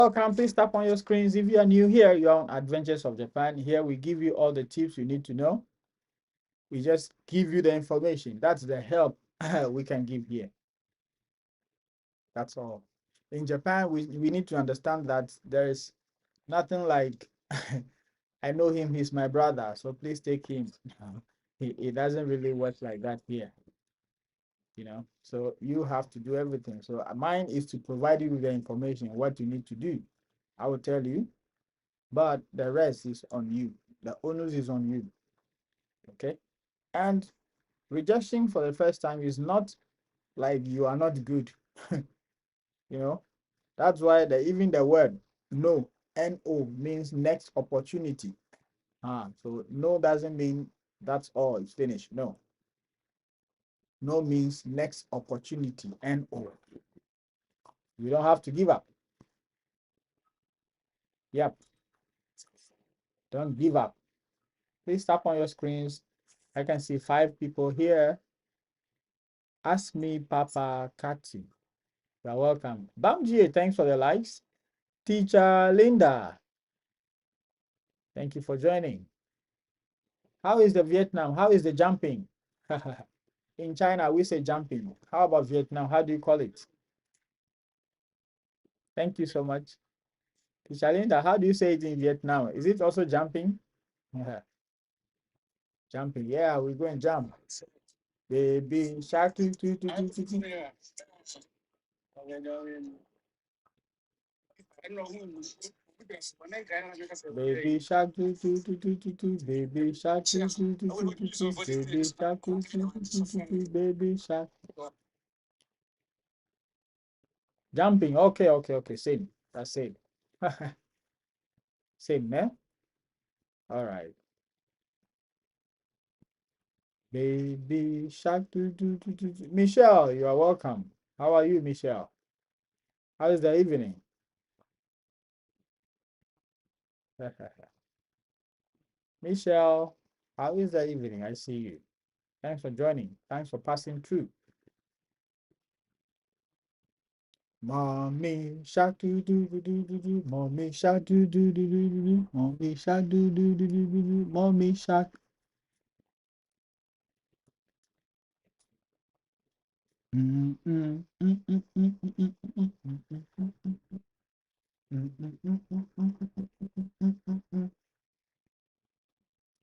Welcome. Please tap on your screens. If you are new here, you're on Adventures of Japan. Here we give you all the tips you need to know. We just give you the information. That's the help we can give here. That's all. In Japan, we need to understand that there is nothing like I know him, he's my brother, so please take him. It doesn't really work like that here, So you have to do everything. So mine is to provide you with the information, what you need to do. I will tell you, but the rest is on you. The onus is on you. Okay. And rejection for the first time is not like you are not good. you know, that's why even the word no, no means next opportunity. So no doesn't mean that's all, it's finished. No. No means next opportunity. No. You don't have to give up. Yep. Don't give up. Please tap on your screens. I can see 5 people here. Ask me, Papa Kati. You're welcome. Bamji, thanks for the likes. Teacher Linda, thank you for joining. How is the Vietnam? How is the jumping? In China, we say jumping. How about Vietnam? How do you call it? Thank you so much. Teacher Linda, how do you say it in Vietnam? Is it also jumping? Jumping. Yeah, we go and jump. Baby shark. Baby shark. Baby shark. Baby shark. Baby shark. Jumping. Okay. Same. That's it. Same, man. All right. Baby shark. Michelle, you are welcome. How are you, Michelle? How is the evening? Michelle, how is the evening? I see you. Thanks for joining. Thanks for passing through. Mommy shark do do do do do do. Mommy shark do do do do do do. Mommy shark do do do do do do. Mommy shark.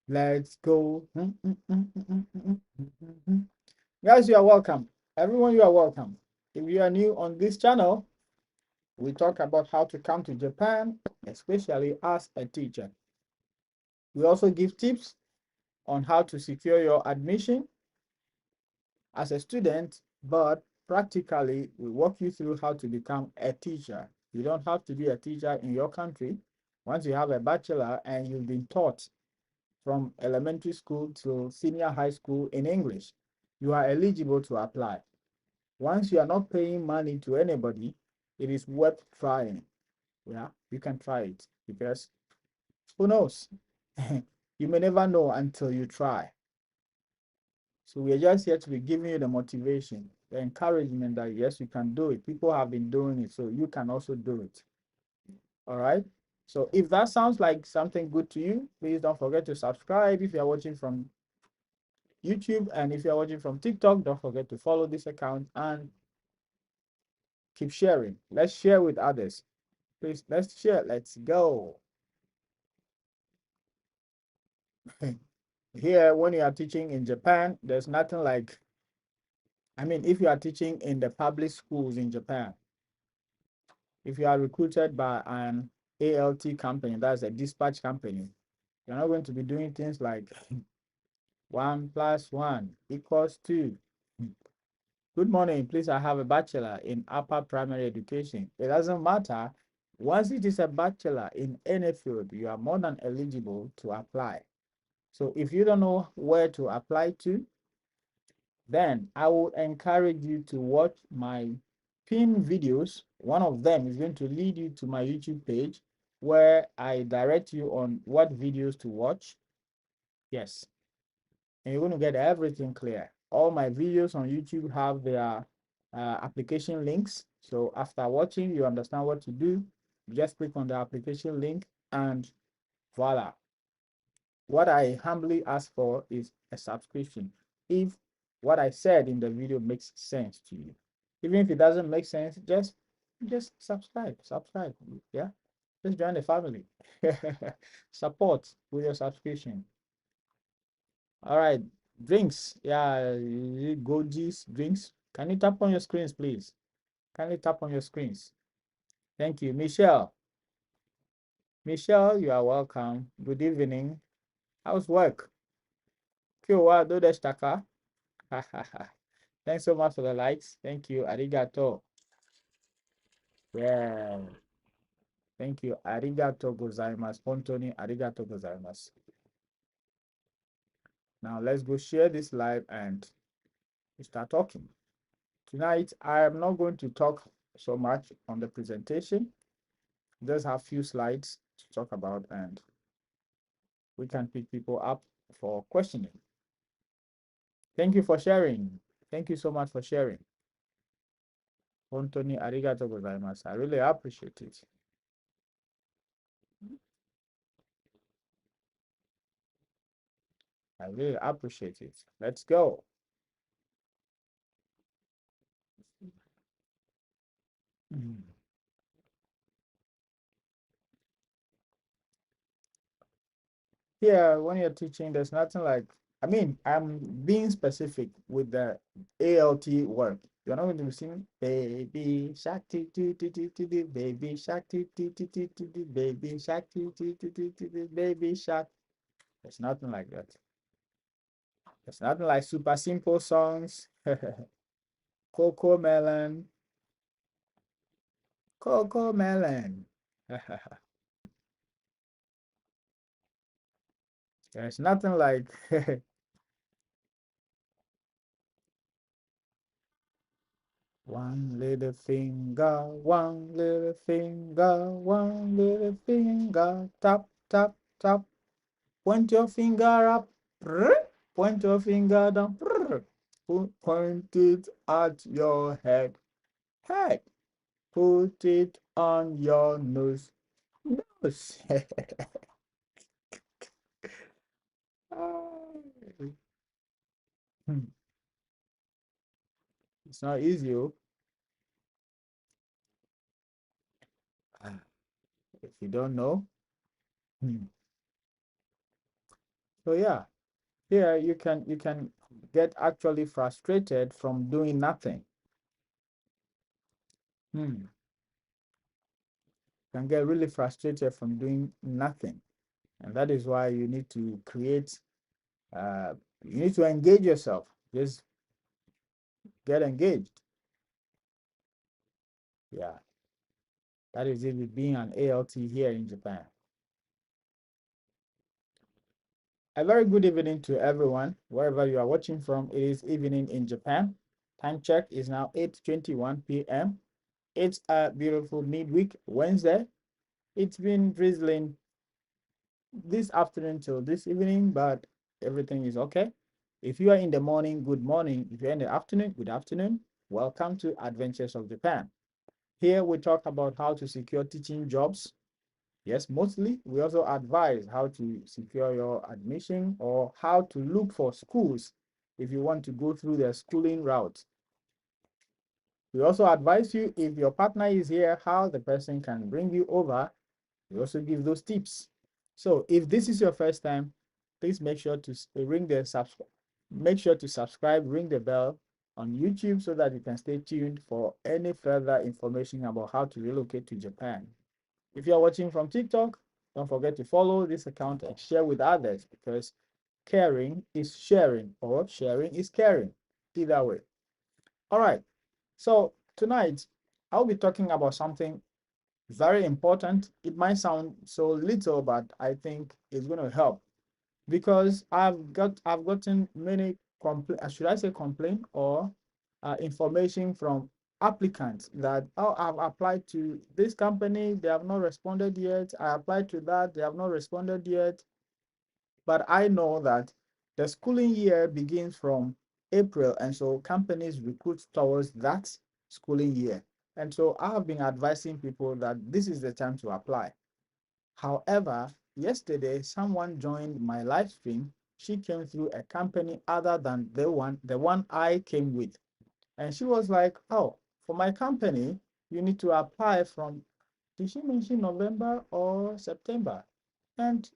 Let's go. Guys, you are welcome. Everyone, you are welcome. If you are new on this channel, we talk about how to come to Japan, especially as a teacher. We also give tips on how to secure your admission as a student, but practically we walk you through how to become a teacher. You don't have to be a teacher in your country. Once you have a bachelor and you've been taught from elementary school to senior high school in English, you are eligible to apply. Once you are not paying money to anybody, it is worth trying. Yeah, you can try it because who knows? You may never know until you try. So we are just here to be giving you the motivation, the encouragement that yes, you can do it. People have been doing it, so you can also do it. All right. So if that sounds like something good to you, please don't forget to subscribe if you are watching from YouTube, and if you are watching from TikTok, don't forget to follow this account and keep sharing. Let's share with others. Please, let's share. Let's go. Here, when you are teaching in Japan, there's nothing like, if you are teaching in the public schools in Japan, if you are recruited by an ALT company, that's a dispatch company, you're not going to be doing things like 1 + 1 = 2. Good morning, please. I have a bachelor in upper primary education. It doesn't matter. Once it is a bachelor in any field, you are more than eligible to apply. So if you don't know where to apply to, then I would encourage you to watch my pinned videos. One of them is going to lead you to my YouTube page where I direct you on what videos to watch. Yes. And you're going to get everything clear. All my videos on YouTube have their application links. So after watching, you understand what to do. Just click on the application link and voila. What I humbly ask for is a subscription. If what I said in the video makes sense to you, even if it doesn't make sense, just subscribe. Yeah, just join the family. Support with your subscription. All right, drinks. Yeah, Goji's drinks. Can you tap on your screens, please? Can you tap on your screens? Thank you, Michelle. Michelle, you are welcome. Good evening. How's work? Kyowa do deshitaka? Thanks so much for the likes. Thank you. Arigato. Yeah. Thank you. Arigato gozaimasu. Pontoni, arigato gozaimasu. Now let's go share this live and start talking. Tonight, I am not going to talk so much on the presentation. Just have a few slides to talk about and we can pick people up for questioning. Thank you for sharing. Thank you so much for sharing. Pontoni, arigato gozaimasu. I really appreciate it. I really appreciate it. Let's go. Here, when you're teaching, there's nothing like, I mean, I'm being specific with the ALT work. You're not going to be singing baby shark baby shark baby shark baby shark. There's nothing like that. There's nothing like super simple songs. Coco melon, Coco melon. There's nothing like one little finger, one little finger, one little finger, tap, tap, tap. Point your finger up, point your finger down, point it at your head, put it on your nose. It's not easy. If you don't know. So yeah, here you can get actually frustrated from doing nothing. Can get really frustrated from doing nothing, and that is why you need to create. You need to engage yourself. Just get engaged. Yeah, that is it with being an ALT here in Japan. A very good evening to everyone, wherever you are watching from. It is evening in Japan. Time check is now 8:21 p.m. It's a beautiful midweek Wednesday. It's been drizzling this afternoon till this evening, but everything is okay. If you are in the morning, good morning. If you're in the afternoon, good afternoon. Welcome to Adventures of Japan. Here we talk about how to secure teaching jobs. Yes, mostly. We also advise how to secure your admission or how to look for schools if you want to go through the schooling route. We also advise you if your partner is here, how the person can bring you over. We also give those tips. So if this is your first time, please make sure to subscribe, ring the bell on YouTube so that you can stay tuned for any further information about how to relocate to Japan. If you're watching from TikTok, don't forget to follow this account and share with others because caring is sharing or sharing is caring. Either way. All right. So tonight I'll be talking about something very important. It might sound so little, but I think it's going to help because I've gotten many should I say complaint or information from applicants that, oh, I've applied to this company, they have not responded yet. I applied to that, they have not responded yet. But I know that the schooling year begins from April, and so companies recruit towards that schooling year. And so I have been advising people that this is the time to apply. However, yesterday someone joined my live stream. She came through a company other than the one I came with. And she was like, "Oh, for my company, you need to apply from," did she mention November or September? And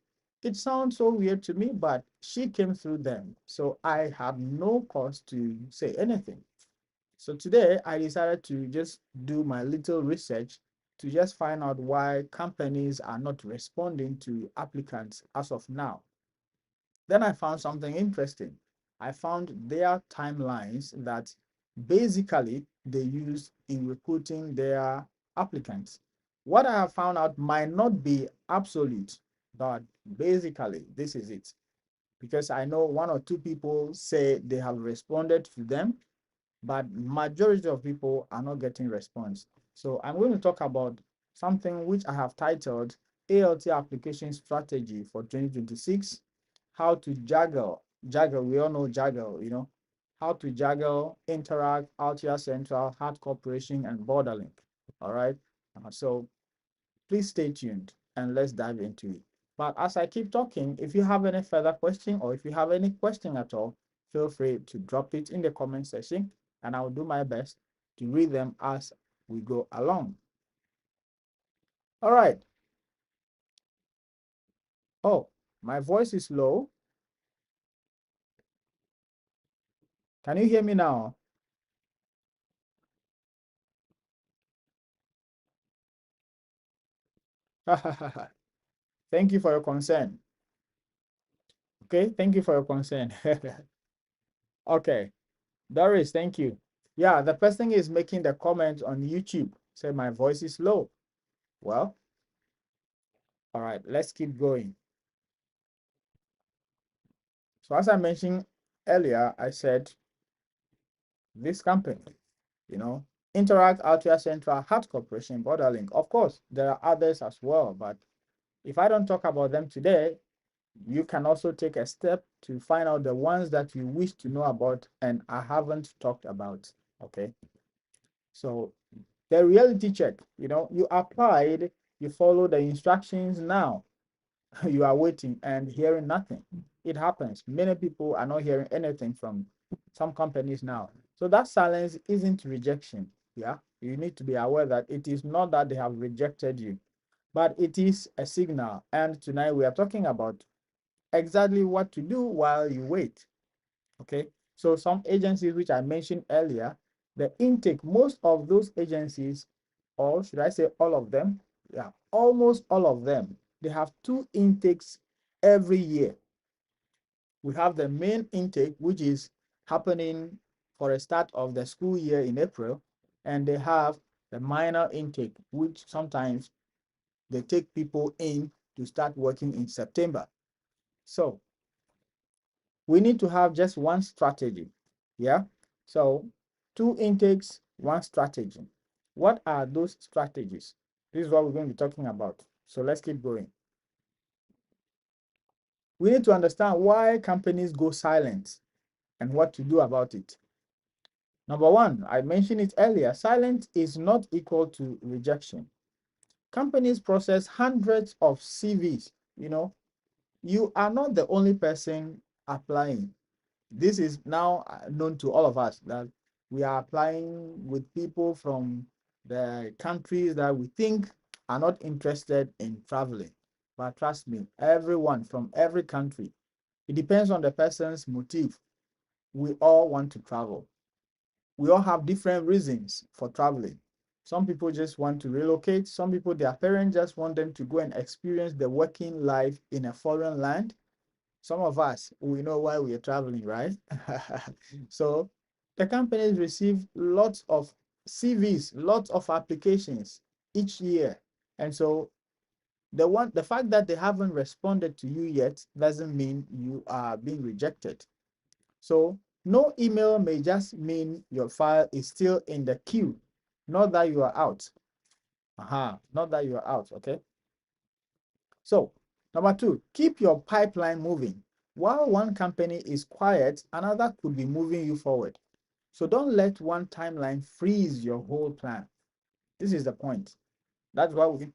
it sounds so weird to me, but she came through them. So I had no cause to say anything. So today I decided to just do my little research to just find out why companies are not responding to applicants as of now. Then I found something interesting. I found their timelines that basically they use in recruiting their applicants. What I have found out might not be absolute, but basically this is it. Because I know one or two people say they have responded to them, but majority of people are not getting response. So I'm going to talk about something which I have titled ALT application strategy for 2026, how to juggle, we all know juggle, how to juggle, Interac, Altia Central, Hard Corporation, and Borderlink. All right. So please stay tuned and let's dive into it. But as I keep talking, if you have any further question or if you have any question at all, feel free to drop it in the comment section and I'll do my best to read them as we go along. All right. Oh, my voice is low. Can you hear me now? Thank you for your concern. Okay, thank you for your concern. Okay, Doris, thank you. Yeah, the person is making the comment on YouTube. Say my voice is low. Well, all right, let's keep going. So as I mentioned earlier, I said this company, you know, Interact, Altia Central, Hart Corporation, Borderlink. Of course, there are others as well, but if I don't talk about them today, you can also take a step to find out the ones that you wish to know about and I haven't talked about. Okay. So the reality check, you applied, you follow the instructions now. You are waiting and hearing nothing. It happens. Many people are not hearing anything from some companies now. So that silence isn't rejection. Yeah. You need to be aware that it is not that they have rejected you, but it is a signal. And tonight we are talking about exactly what to do while you wait. Okay. So some agencies which I mentioned earlier, the intake, most of those agencies, or should I say all of them? Yeah, almost all of them, they have two intakes every year. We have the main intake, which is happening for the start of the school year in April, and they have the minor intake, which sometimes they take people in to start working in September. So we need to have just one strategy. Yeah. So two intakes, one strategy. What are those strategies? This is what we're going to be talking about. So let's keep going. We need to understand why companies go silent and what to do about it. Number one, I mentioned it earlier, silence is not equal to rejection. Companies process hundreds of CVs. You are not the only person applying. This is now known to all of us that we are applying with people from the countries that we think are not interested in traveling. But trust me, everyone from every country, it depends on the person's motive. We all want to travel. We all have different reasons for traveling. Some people just want to relocate. Some people, their parents just want them to go and experience the working life in a foreign land. Some of us, we know why we are traveling, right? So the companies receive lots of CVs, lots of applications each year. And so the fact that they haven't responded to you yet doesn't mean you are being rejected. So no email may just mean your file is still in the queue, not that you are out. Not that you are out, okay? So, number two, keep your pipeline moving. While one company is quiet, another could be moving you forward. So don't let one timeline freeze your whole plan. This is the point. That's why we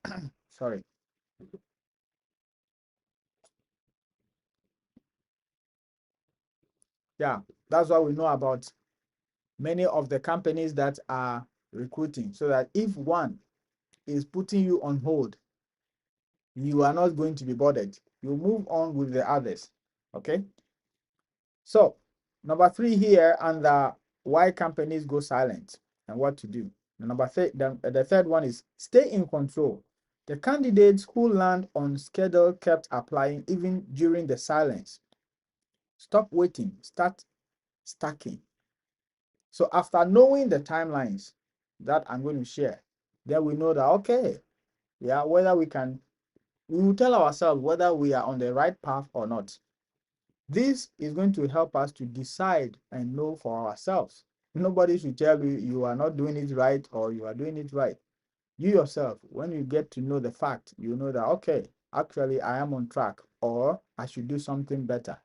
sorry. Yeah, that's why we know about many of the companies that are recruiting, so that if one is putting you on hold, you are not going to be bothered. You move on with the others. Okay. So number three here, and why companies go silent and what to do. The third one is stay in control. The candidates who land on schedule kept applying even during the silence. Stop waiting, start stacking. So after knowing the timelines that I'm going to share, then we know that, okay, yeah, we will tell ourselves whether we are on the right path or not. This is going to help us to decide and know for ourselves. Nobody should tell you you are not doing it right or you are doing it right. You yourself, when you get to know the fact, you know that, okay, actually I am on track, or I should do something better.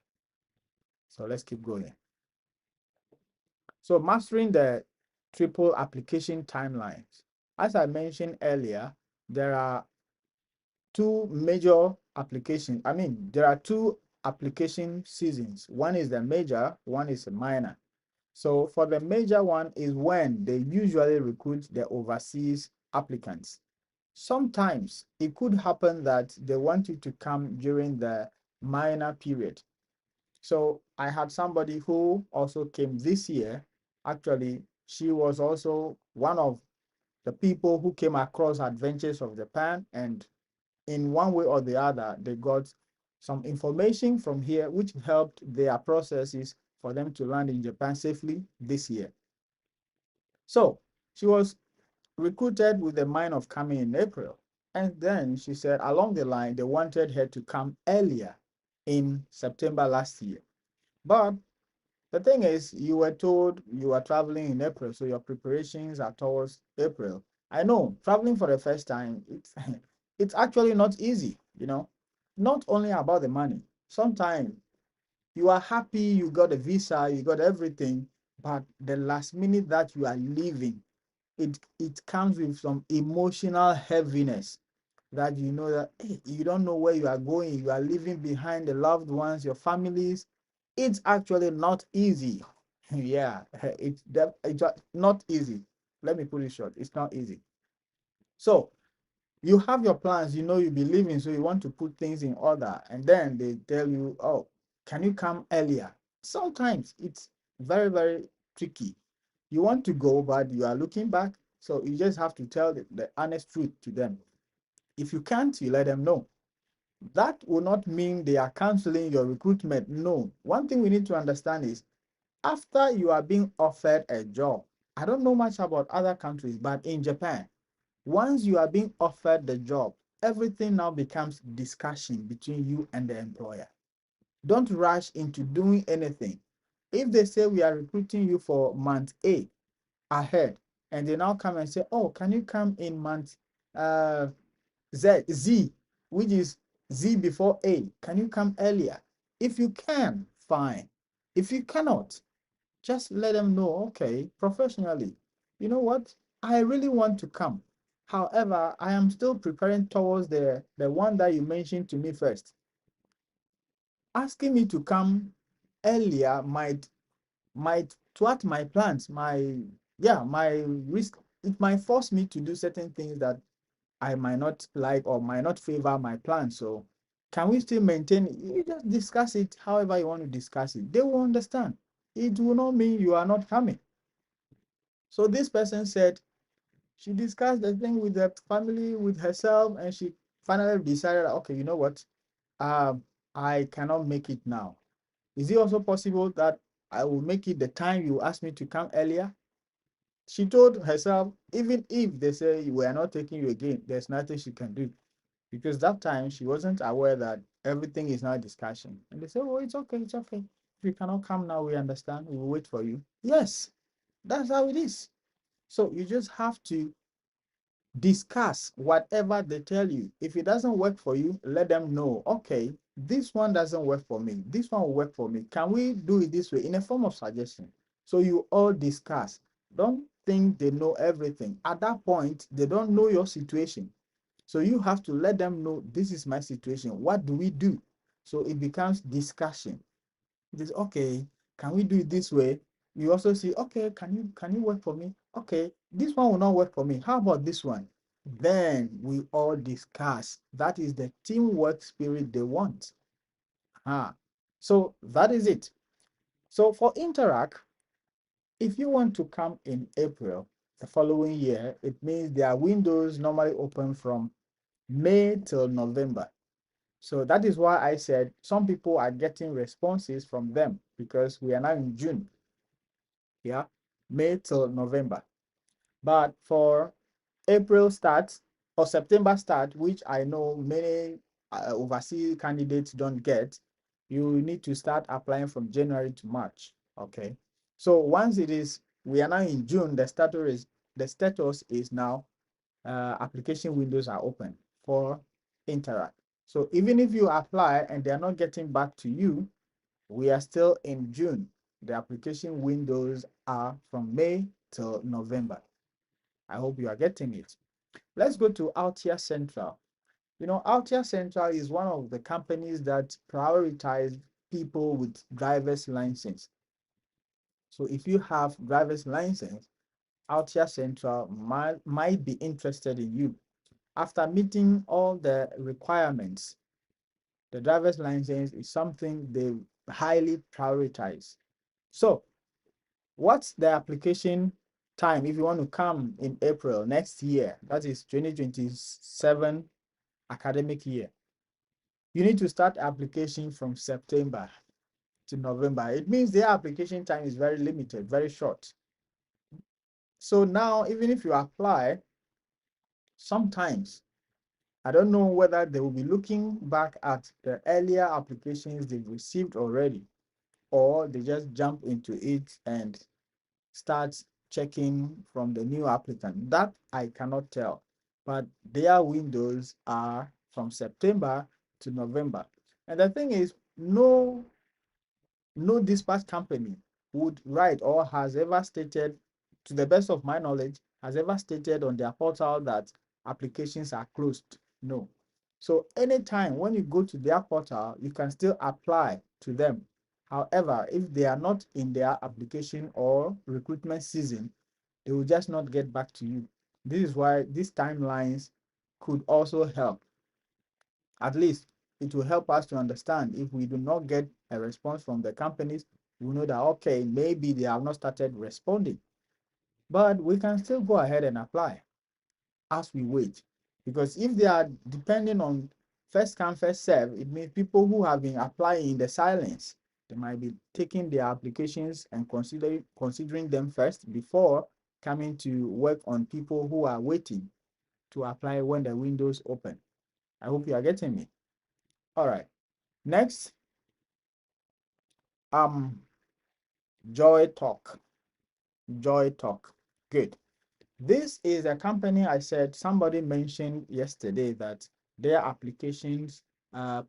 So let's keep going. So mastering the triple application timelines. As I mentioned earlier, there are two major applications. I mean, there are two application seasons. One is the major, one is a minor. So for the major one is when they usually recruit the overseas applicants. Sometimes it could happen that they want you to come during the minor period. So I had somebody who also came this year. Actually, she was also one of the people who came across Adventures of Japan, and in one way or the other, they got some information from here which helped their processes for them to land in Japan safely this year. So she was recruited with the mind of coming in April. And then she said along the line, they wanted her to come earlier in September last year. But the thing is, you were told you are traveling in April, so your preparations are towards April. I know traveling for the first time, it's it's actually not easy, not only about the money. Sometimes you are happy, you got a visa, you got everything, but the last minute that you are leaving, it comes with some emotional heaviness that you know that, hey, you don't know where you are going, you are leaving behind the loved ones, your families. It's actually not easy. Yeah, it's not easy. Let me put it short, it's not easy. So you have your plans, you'll be leaving, so you want to put things in order, and then they tell you, oh, can you come earlier? Sometimes it's very, very tricky. You want to go, but you are looking back, so you just have to tell the honest truth to them. If you can't, you let them know. That will not mean they are canceling your recruitment. No. One thing we need to understand is, after you are being offered a job, I don't know much about other countries, but in Japan, once you are being offered the job, everything now becomes discussion between you and the employer. Don't rush into doing anything. If they say we are recruiting you for month A ahead, and they now come and say, oh, can you come in month uh, Z, which is Z before A, can you come earlier? If you can, fine. If you cannot, just let them know, okay, professionally, you know what? I really want to come. However, I am still preparing towards the one that you mentioned to me first. Asking me to come earlier might thwart my plans, my risk. It might force me to do certain things that I might not like or might not favor my plan. So can we still maintain it? You just discuss it however you want to discuss it. They will understand. It will not mean you are not coming. So this person said she discussed the thing with the family, with herself, and she finally decided, okay, you know what? Um, I cannot make it now. Is it also possible that I will make it the time you asked me to come earlier? She told herself, even if they say we are not taking you again, there's nothing she can do. Because that time she wasn't aware that everything is now discussion. And they say, oh, it's okay, it's okay. If you cannot come now, we understand. We will wait for you. Yes, that's how it is. So you just have to discuss whatever they tell you. If it doesn't work for you, let them know, okay, this one doesn't work for me. This one will work for me. Can we do it this way in a form of suggestion? So you all discuss. Don't think they know everything. At that point, they don't know your situation. So you have to let them know, this is my situation. What do we do? So it becomes discussion. It is okay. Can we do it this way? You also see, okay, can you work for me? Okay, this one will not work for me. How about this one? Then we all discuss. That is the teamwork spirit they want. So that is it. So for Interac, if you want to come in April the following year, it means their windows normally open from May till November. So that is why I said some people are getting responses from them, because we are now in June. Yeah, May till November. But for April start or September start, which I know many overseas candidates don't get, you need to start applying from January to March. Okay. So once we are now in June, the status is now application windows are open for Interact. So even if you apply and they are not getting back to you, we are still in June. The application windows are from May till November. I hope you are getting it. Let's go to Altia Central. Altia Central is one of the companies that prioritize people with driver's license. So if you have driver's license, Altia Central might be interested in you. After meeting all the requirements, the driver's license is something they highly prioritize. So what's the application time if you want to come in April next year? That is 2027 academic year. You need to start application from September to November. It means their application time is very limited, very short. So now, even if you apply, sometimes I don't know whether they will be looking back at the earlier applications they've received already, or they just jump into it and start checking from the new applicant. That I cannot tell, but their windows are from September to November. And the thing is, no dispatch company would write or has ever stated, to the best of my knowledge, has ever stated on their portal that applications are closed. No. So anytime when you go to their portal, you can still apply to them. However, if they are not in their application or recruitment season, they will just not get back to you. This is why these timelines could also help. At least it will help us to understand if we do not get a response from the companies, we know that, okay, maybe they have not started responding. But we can still go ahead and apply as we wait. Because if they are depending on first come, first serve, it means people who have been applying in the silence, they might be taking their applications and considering them first before coming to work on people who are waiting to apply when the windows open. I hope you are getting me. All right. Next, Joy Talk. Joy Talk. Good. This is a company I said somebody mentioned yesterday that their applications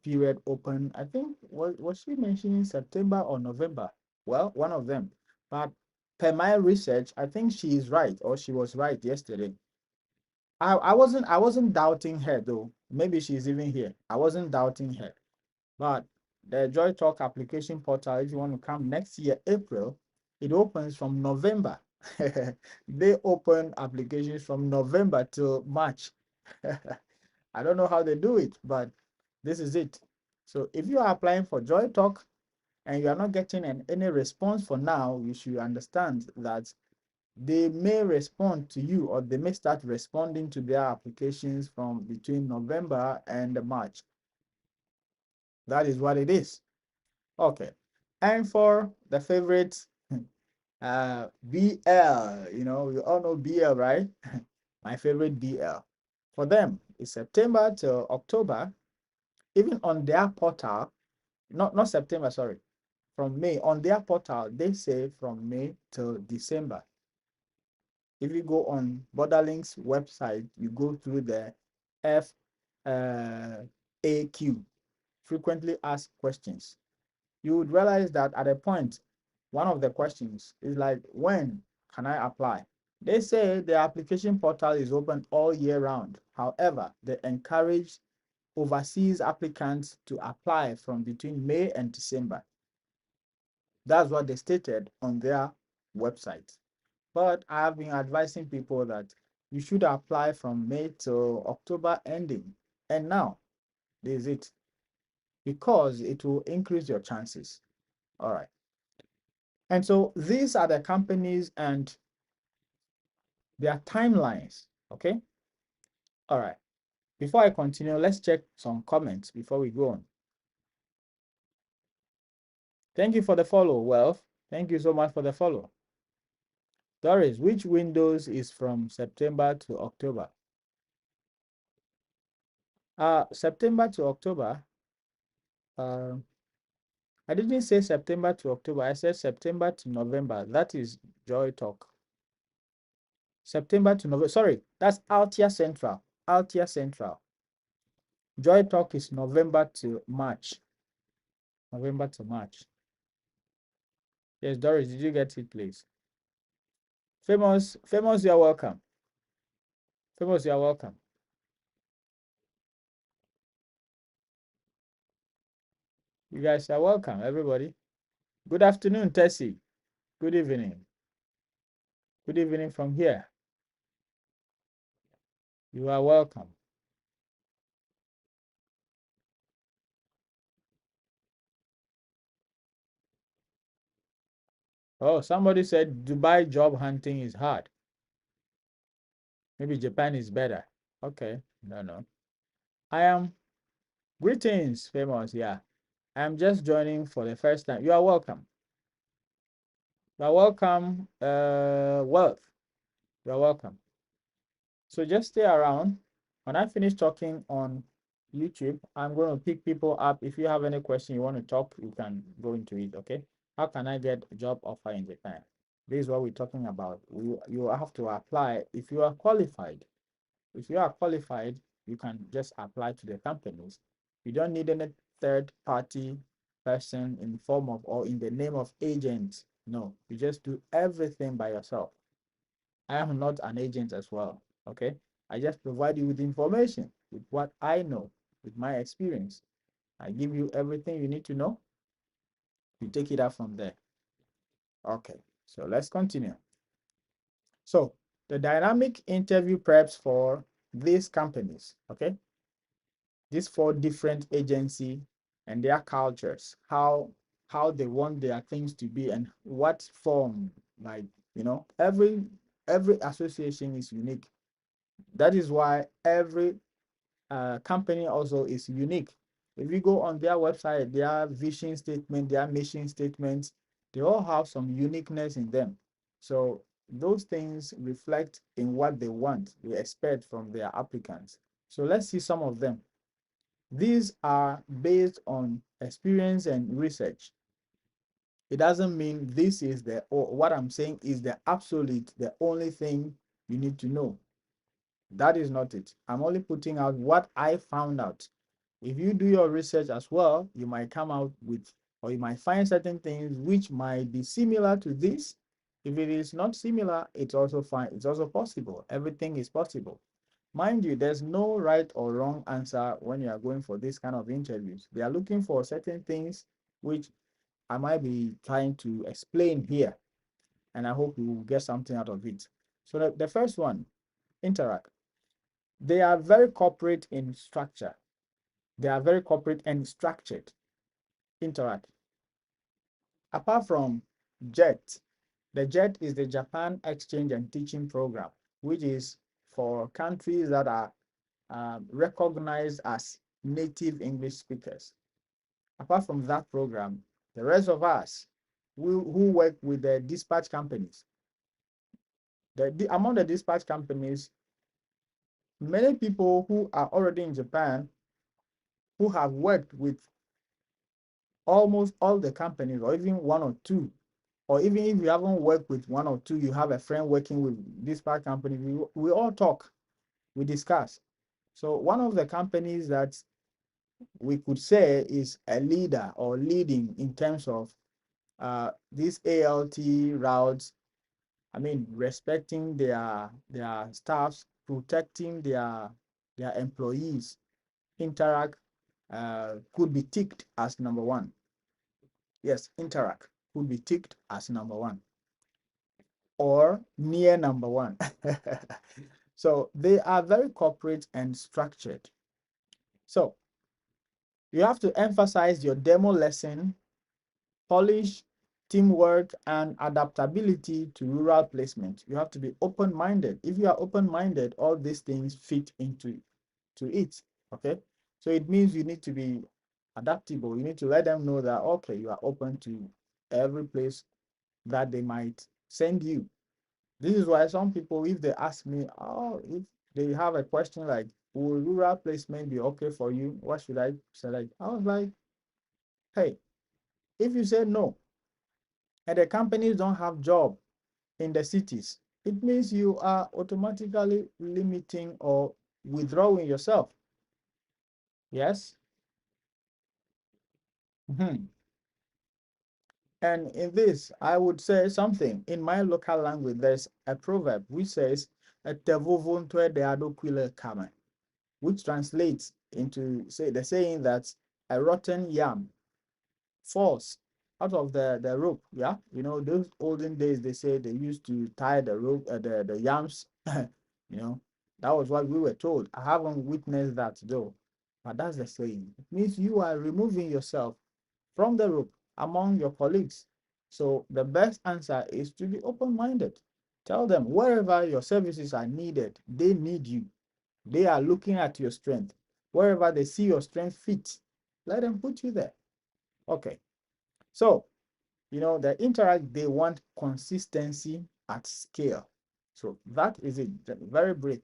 period open. I think was she mentioning September or November? Well, one of them. But per my research, I think she is right, or she was right yesterday. I wasn't doubting her though. Maybe she's even here. I wasn't doubting her. But the Joy Talk application portal, if you want to come next year, April, it opens from November. They open applications from November till March. I don't know how they do it, but this is it. So if you are applying for Joy Talk and you are not getting any response for now, you should understand that they may respond to you, or they may start responding to their applications from between November and March. That is what it is. Okay. And for the favorite BL, we all know BL, right? My favorite BL. For them, it's September till October. Even on their portal, not September, sorry, from May. On their portal, they say from May till December. If you go on Borderlink's website, you go through the FAQ, frequently asked questions. You would realize that at a point, one of the questions is like, when can I apply? They say the application portal is open all year round. However, they encourage overseas applicants to apply from between May and December. That's what they stated on their website. But I have been advising people that you should apply from May to October ending. And now, this is it. Because it will increase your chances. All right. And so these are the companies and their timelines. Okay. All right. Before I continue, let's check some comments before we go on. Thank you for the follow, Wealth. Thank you so much for the follow. Doris, which windows is from September to October? September to October. I didn't say September to October. I said September to November. That is Joy Talk. September to November. Sorry, that's Altia Central. Altia Central. Joy Talk is November to March. November to March. Yes, Doris, did you get it, please? Famous, you are welcome. Famous, you are welcome. You guys are welcome, everybody. Good afternoon, Tessie. Good evening. Good evening from here. You are welcome. Oh, somebody said Dubai job hunting is hard. Maybe Japan is better. Okay, no. I am greetings, Famous. Yeah, I am just joining for the first time. You are welcome. You are welcome, Wealth. You are welcome. So just stay around. When I finish talking on YouTube, I'm going to pick people up. If you have any question you want to talk, you can go into it. Okay. How can I get a job offer in Japan? This is what we're talking about. You have to apply if you are qualified. If you are qualified, you can just apply to the companies. You don't need any third party person in form of or in the name of agent. No, you just do everything by yourself. I am not an agent as well. Okay. I just provide you with information with what I know, with my experience. I give you everything you need to know. You take it out from there. Okay. So let's continue. So the dynamic interview preps for these companies, okay? These four different agencies and their cultures, how they want their things to be and what form, like, every association is unique. That is why every company also is unique. If you go on their website, their vision statement, their mission statements, they all have some uniqueness in them. So those things reflect in what they want, they expect from their applicants. So let's see some of them. These are based on experience and research. It doesn't mean this is or what I'm saying is the absolute, the only thing you need to know. That is not it. I'm only putting out what I found out. If you do your research as well, you might come out with, or you might find certain things which might be similar to this. If it is not similar, it's also fine. It's also possible. Everything is possible. Mind you, there's no right or wrong answer when you are going for this kind of interviews. They are looking for certain things which I might be trying to explain here, and I hope you will get something out of it. So the first one, Interac. They are very corporate in structure. They are very corporate and structured. Interact. Apart from JET, the JET is the Japan Exchange and Teaching Program, which is for countries that are recognized as native English speakers. Apart from that program, the rest of us who work with the dispatch companies, among the dispatch companies, many people who are already in Japan who have worked with almost all the companies, or even one or two, or even if you haven't worked with one or two, you have a friend working with dispatch company. We all talk, we discuss. So one of the companies that we could say is a leader or leading in terms of these ALT routes I mean, respecting their staffs, protecting their employees. Interac could be ticked as number one. Yes, Interac could be ticked as number one or near number one. So they are very corporate and structured. So you have to emphasize your demo lesson, polish teamwork and adaptability to rural placement. You have to be open-minded. If you are open-minded, all these things fit into it. Okay, so it means you need to be adaptable. You need to let them know that, okay, you are open to every place that they might send you. This is why some people, if they ask me, oh, if they have a question like, will rural placement be okay for you, what should I select? I was like, hey, if you say no and the companies don't have job in the cities, it means you are automatically limiting or withdrawing yourself. Yes. And in this, I would say something. In my local language, there's a proverb which says, which translates into the saying that a rotten yam falls out of the rope. Yeah, you know, those olden days, they say they used to tie the rope, the yams. You know, that was what we were told. I haven't witnessed that though, but that's the saying. It means you are removing yourself from the rope among your colleagues. So the best answer is to be open-minded. Tell them wherever your services are needed, they need you. They are looking at your strength. Wherever they see your strength fit, let them put you there. Okay. So, you know, the Interact, they want consistency at scale. So that is it. Very brief,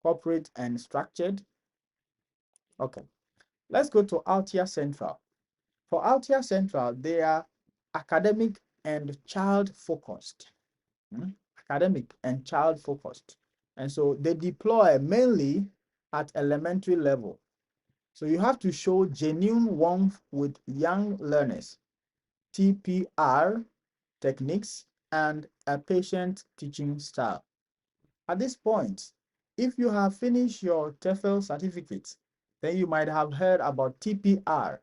corporate and structured. Okay. Let's go to Altia Central. For Altia Central, they are academic and child focused. Academic and child focused. And so they deploy mainly at elementary level. So you have to show genuine warmth with young learners, TPR techniques, and a patient teaching style. At this point, if you have finished your TEFL certificate, then you might have heard about TPR.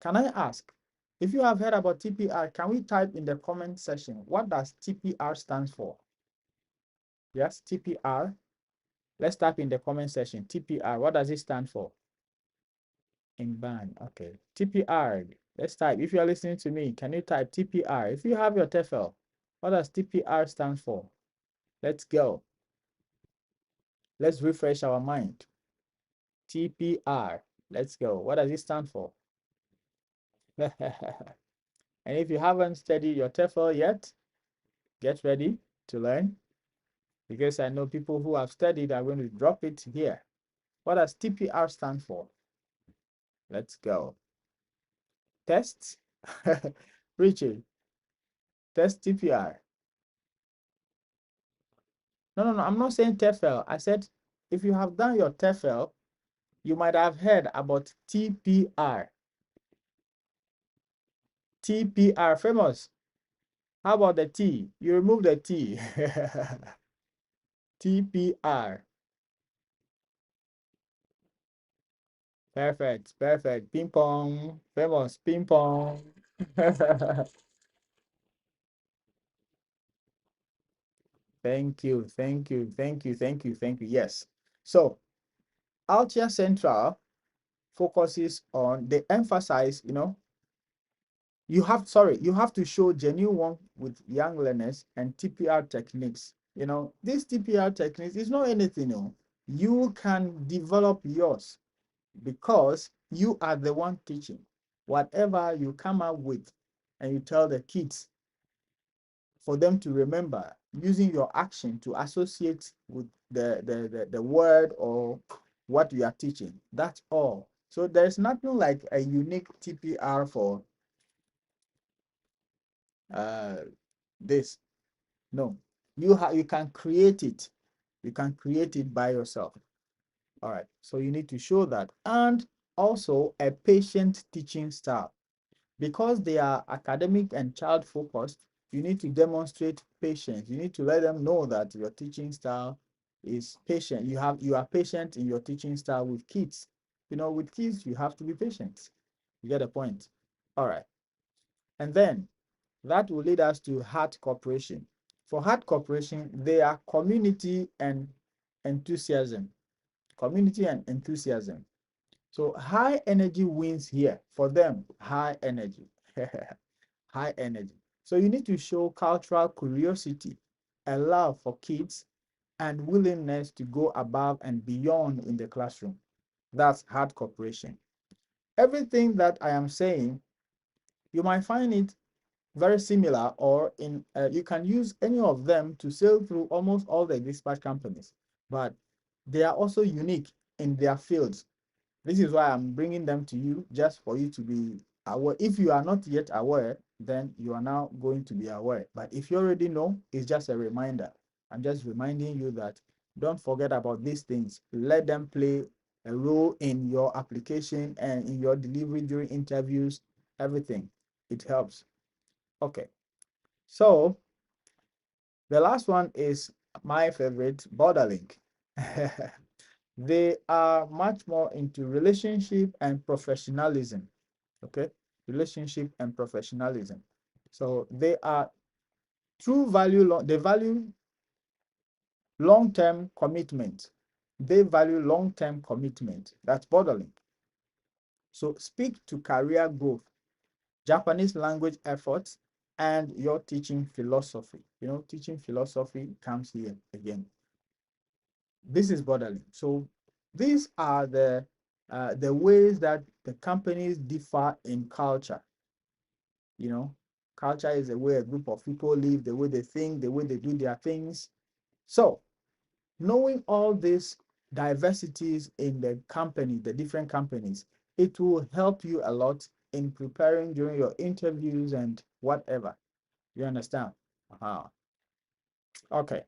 Can I ask, if you have heard about TPR, can we type in the comment section, what does TPR stand for? Yes, TPR. Let's type in the comment section, TPR, what does it stand for? In band, okay. TPR, let's type. If you are listening to me, can you type TPR? If you have your TEFL, what does TPR stand for? Let's go. Let's refresh our mind. TPR, let's go. What does it stand for? And if you haven't studied your TEFL yet, get ready to learn, because I know people who have studied are going to drop it here. What does TPR stand for? Let's go. Test. Richard, test TPR. No. I'm not saying TEFL. I said if you have done your TEFL, you might have heard about TPR. TPR, famous. How about the T? You remove the T. TPR. Perfect, perfect. Ping pong, famous, ping pong. Thank you, thank you, thank you, thank you, thank you. Yes. So Altia Central focuses on, they emphasize, you know, you have to show genuine one with young learners and TPR techniques. You know, this TPR techniques is not anything new. You can develop yours because you are the one teaching. Whatever you come up with and you tell the kids for them to remember, using your action to associate with the word or what you are teaching. That's all. So there's nothing like a unique TPR for this. No, you can create it. You can create it by yourself. All right. So you need to show that, and also a patient teaching style. Because they are academic and child focused, you need to demonstrate patience. You need to let them know that your teaching style is patient. You are patient in your teaching style with kids. With kids, you have to be patient. You get the point? All right. And then that will lead us to heart cooperation. For heart cooperation, they are community and enthusiasm. Community and enthusiasm. So high energy wins here for them. High energy. High energy. So you need to show cultural curiosity, a love for kids, and willingness to go above and beyond in the classroom. That's hard cooperation. Everything that I am saying, you might find it very similar, or you can use any of them to sail through almost all the dispatch companies, but they are also unique in their fields. This is why I'm bringing them to you, just for you to be aware. If you are not yet aware, then you are now going to be aware. But if you already know, it's just a reminder. I'm just reminding you that don't forget about these things. Let them play a role in your application and in your delivery during interviews, everything. It helps. Okay. So the last one is my favorite, Borderlink. They are much more into relationship and professionalism. Okay, relationship and professionalism. So they are true value. They value long-term commitment. They value long-term commitment. That's Borderlink. So speak to career growth, Japanese language efforts, and your teaching philosophy. Teaching philosophy comes here again. This is Borderlink. So these are the ways that the companies differ in culture. Culture is the way a group of people live, the way they think, the way they do their things. So knowing all these diversities in the company, the different companies, it will help you a lot in preparing during your interviews and whatever. You understand? Okay.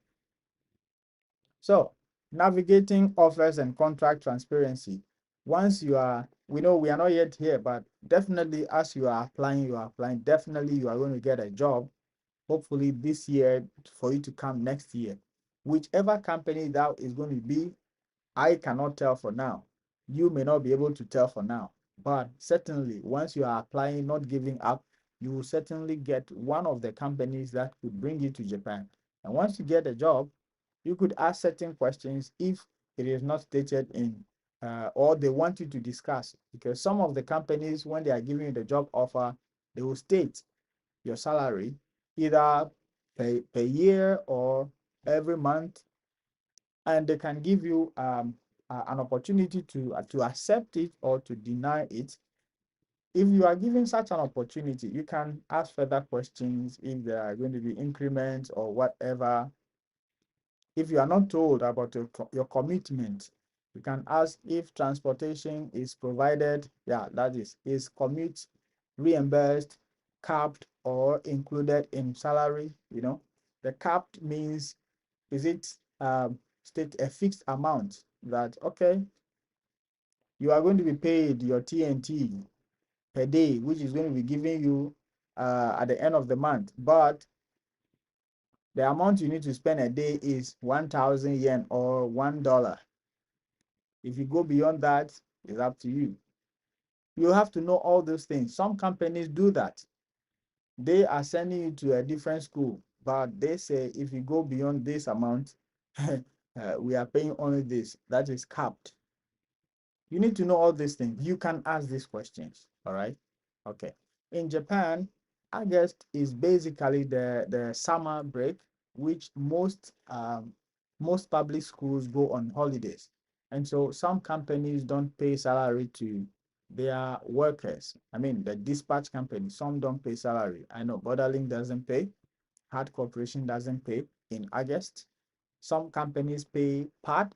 So navigating offers and contract transparency. Once we know we are not yet here, but definitely as you are applying, definitely you are going to get a job, hopefully this year, for you to come next year. Whichever company that is going to be, I cannot tell for now. You may not be able to tell for now, but certainly once you are applying, not giving up, you will certainly get one of the companies that could bring you to Japan. And once you get a job, you could ask certain questions if it is not stated in, or they want you to discuss. Because some of the companies, when they are giving you the job offer, they will state your salary either per year or every month, and they can give you an opportunity to accept it or to deny it. If you are given such an opportunity, you can ask further questions if there are going to be increments or whatever. If you are not told about your commitment, you can ask if transportation is provided. Yeah, that is commute reimbursed, capped, or included in salary. The capped means, is it state a fixed amount that, okay, you are going to be paid your TNT per day, which is going to be giving you at the end of the month, but the amount you need to spend a day is 1,000 yen or $1. If you go beyond that, it's up to you. You have to know all those things. Some companies do that. They are sending you to a different school, but they say if you go beyond this amount, we are paying only this. That is capped. You need to know all these things. You can ask these questions. All right. Okay. In Japan, August is basically the summer break, which most public schools go on holidays. And so some companies don't pay salary to their workers. I mean, the dispatch company, some don't pay salary. I know Borderlink doesn't pay, Hard Corporation doesn't pay in August. Some companies pay part,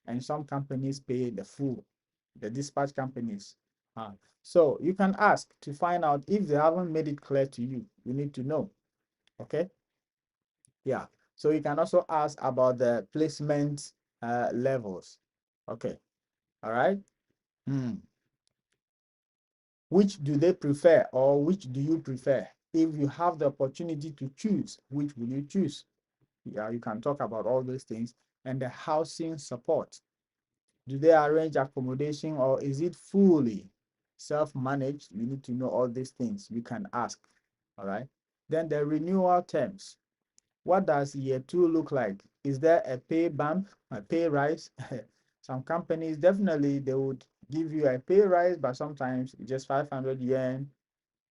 and some companies pay the full, the dispatch companies. So you can ask to find out if they haven't made it clear to you. You need to know. Okay. Yeah. So you can also ask about the placement levels. Okay. All right. Which do they prefer, or which do you prefer? if you have the opportunity to choose, which will you choose? Yeah, you can talk about all those things. And the housing support. Do they arrange accommodation or is it fully self-managed? You need to know all these things. You can ask. All right. Then the renewal terms. What does year two look like? Is there a pay bump, a pay rise? Some companies definitely they would give you a pay rise, but sometimes just 500 yen,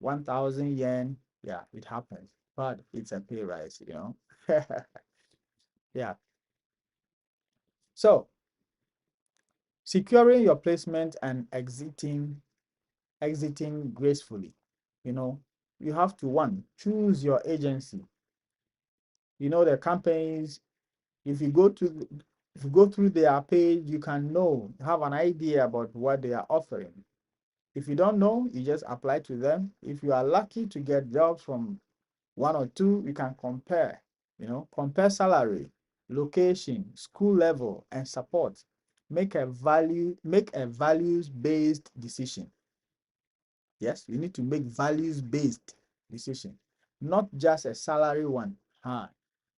1,000 yen. Yeah, it happens, but it's a pay rise, you know. Yeah. So securing your placement and exiting gracefully. You know, you have to one, choose your agency. You know, the companies, if you go to if you go through their page, you can have an idea about what they are offering. If you don't know, you just apply to them. If you are lucky to get jobs from one or two, you can compare, compare salary, location, school level, and support. Make a values-based decision. Yes, you need to make values-based decision, not just a salary one.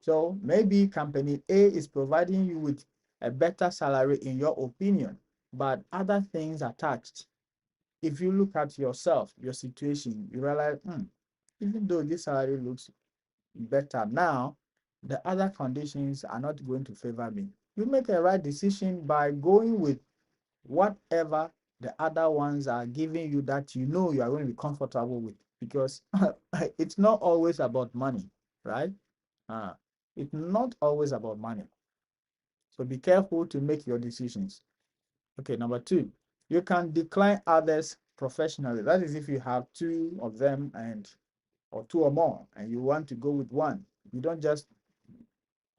So maybe company A is providing you with a better salary in your opinion, but other things attached. If you look at yourself, your situation, you realize, even though this salary looks better now, the other conditions are not going to favor me. You make a right decision by going with whatever the other ones are giving you that you know you are going to be comfortable with, because it's not always about money, right? It's not always about money. So be careful to make your decisions. Okay, number two, you can decline others professionally. That is if you have two of them or two or more and you want to go with one. You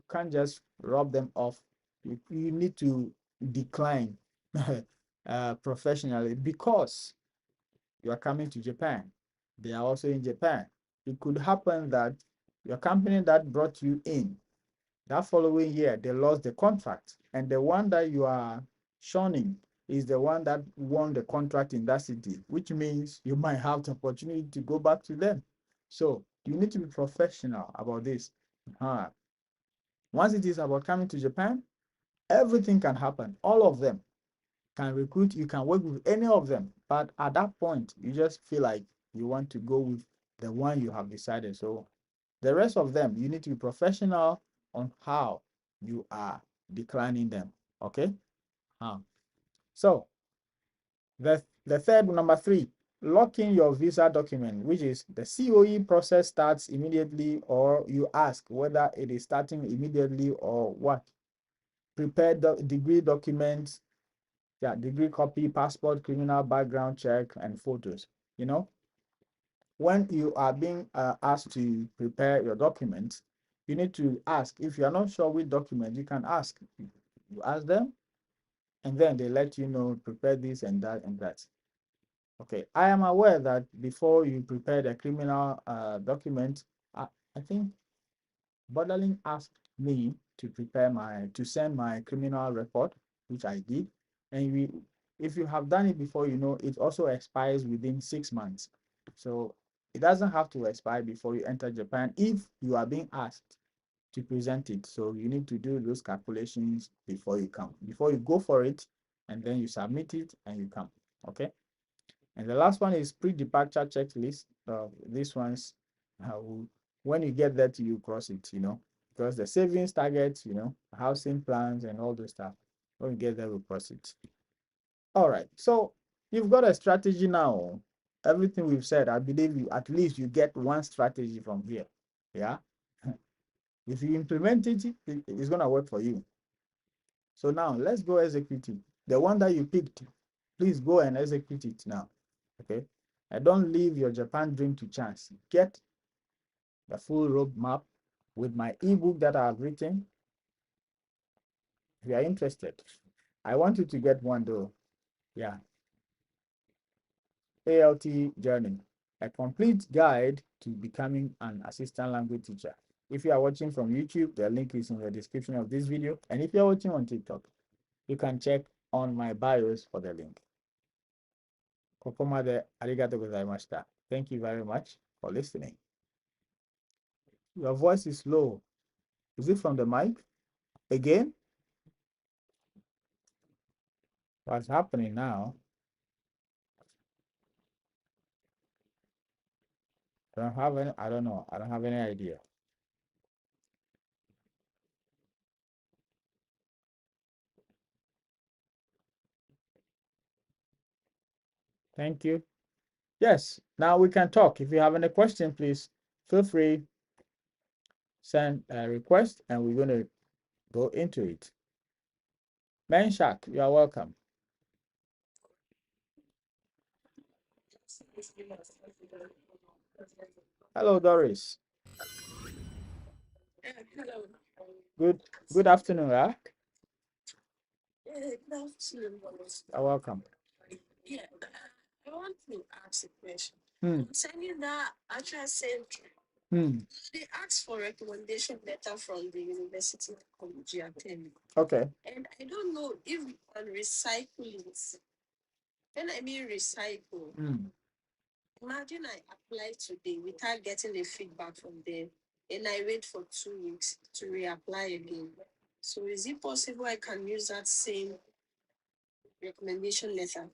can't just rub them off. You need to decline professionally because you are coming to Japan. They are also in Japan. It could happen that your company that brought you in, that following year, they lost the contract. And the one that you are shunning is the one that won the contract in that city, which means you might have the opportunity to go back to them. So you need to be professional about this. Once it is about coming to Japan, everything can happen. All of them can recruit, you can work with any of them. But at that point, you just feel like you want to go with the one you have decided. So the rest of them, you need to be professional on how you are declining them. Okay. So the third, number three, locking your visa document, which is the COE process starts immediately, or you ask whether it is starting immediately or what. Prepare the degree documents, degree copy, passport, criminal background check, and photos. When you are being asked to prepare your documents, you need to ask. If you are not sure which document, you can ask. You ask them, and then they let you know, prepare this and that and that. Okay, I am aware that before you prepare the criminal document, I think Borderlink asked me to send my criminal report, which I did. And if you have done it before, it also expires within 6 months. So it doesn't have to expire before you enter Japan if you are being asked to present it. So you need to do those calculations before you come, before you go for it, and then you submit it and you come. Okay. And the last one is pre-departure checklist. These ones, when you get that, you cross it, because the savings targets, housing plans and all those stuff. When you get there, we cross it. All right. So you've got a strategy now. Everything we've said, I believe at least you get one strategy from here. Yeah. If you implement it, it's going to work for you. So now let's go execute it. The one that you picked, please go and execute it now. Okay. And don't leave your Japan dream to chance. Get the full roadmap with my ebook that I have written. If you are interested, I want you to get one though. Yeah. ALT Journey, a complete guide to becoming an assistant language teacher. If you are watching from YouTube, the link is in the description of this video. And if you're watching on TikTok, you can check on my bios for the link. Kokomade arigatou gozaimashita. Thank you very much for listening. Your voice is low. Is it from the mic? Again? What's happening now? I don't have any, I don't know. I don't have any idea. Thank you. Yes, now we can talk. If you have any question, please feel free, send a request, and we're going to go into it. Menshak, you are welcome. Hello, Doris. Hello. Good afternoon, huh? Good afternoon. You're welcome. Yeah, I want to ask a question. Hmm. Concerning that Altia Central, Hmm. they asked for recommendation letter from the university college you attend. Okay. And I don't know if we can recycle it. When I mean recycle, Hmm. imagine I apply today without getting a feedback from them, and I wait for 2 weeks to reapply again. So is it possible I can use that same recommendation letter?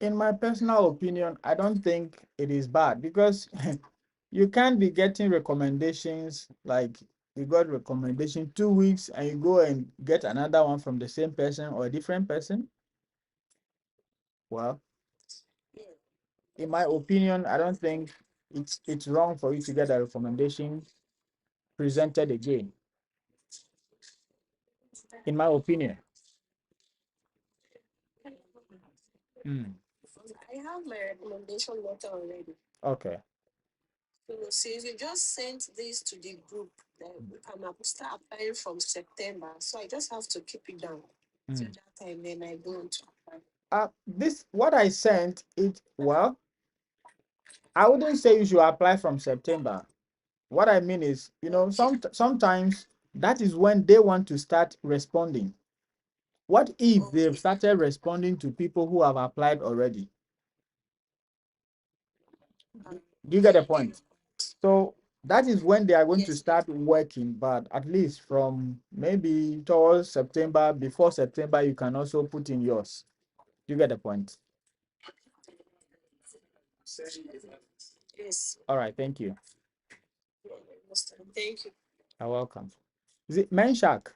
In my personal opinion, I don't think it is bad because you can't be getting recommendations like you got recommendation 2 weeks and you go and get another one from the same person or a different person. Well, in my opinion, I don't think it's wrong for you to get a recommendation presented again. In my opinion. Mm. I have my recommendation letter already. Okay. So since you just sent this to the group, then we can start applying from September. So I just have to keep it down. So Mm. that time then I go on to apply. This what I sent it well. I wouldn't say you should apply from September. What I mean is, sometimes that is when they want to start responding. What if they've started responding to people who have applied already? Do you get the point? So that is when they are going to Yes. start working, but at least from maybe towards September, before September, you can also put in yours. Do you get the point? Yes. All right, thank you. Thank you. You're welcome. Is it Menshak?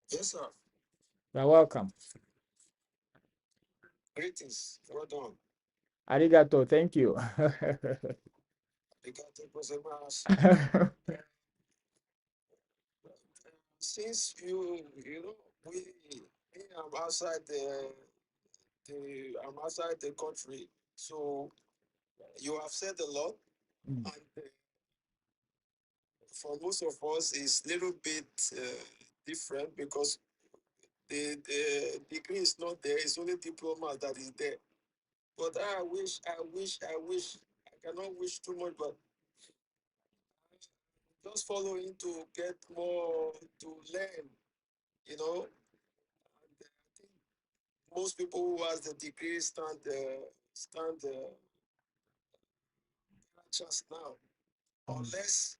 Yes, sir. You're welcome. Greetings. Well done. Arigato, thank you. Arigato gozaimasu. Since I'm outside I'm outside the country, so you have said a lot, Mm. and for most of us, it's a little bit different because the degree is not there. It's only diploma that is there. But I cannot wish too much, but just following to get more to learn, you know. And I think most people who has the degree stand chance now, unless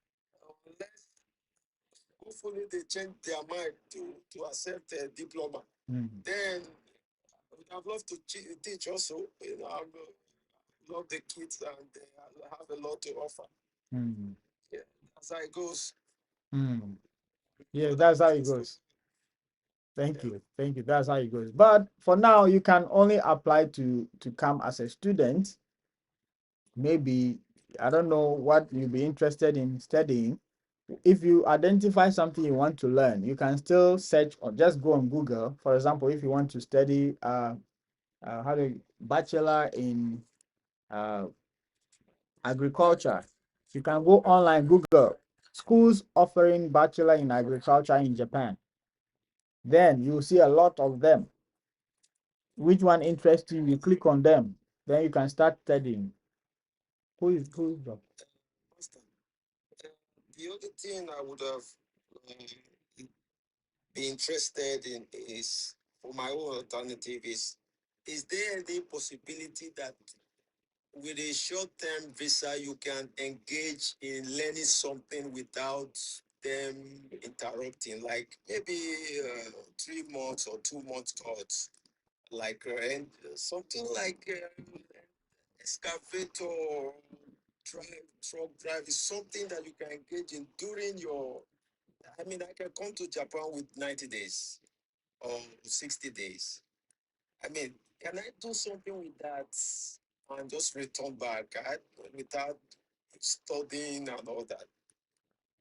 hopefully they change their mind to accept the diploma. Mm. Then I would have loved to teach also. I love the kids and they have a lot to offer. Mm. Yeah, that's how it goes. Mm. Yeah, But that's how it goes. Thank you. Thank you. That's how it goes. But for now, you can only apply to come as a student. Maybe, I don't know what you'll be interested in studying. If you identify something you want to learn, you can still search or just go on Google. For example, if you want to study how to bachelor in uh, agriculture, you can go online, Google schools offering bachelor in agriculture in Japan. Then you'll see a lot of them. Which one interests you, you click on them. Then you can start studying. Who is that? Master, the only thing I would have be interested in is for my own alternative is there any possibility that with a short-term visa, you can engage in learning something without them interrupting, like maybe 3 months or 2 months course, like and something like excavator, truck drive is something that you can engage in during your. I mean, I can come to Japan with 90 days or 60 days. I mean, can I do something with that and just return back without studying and all that?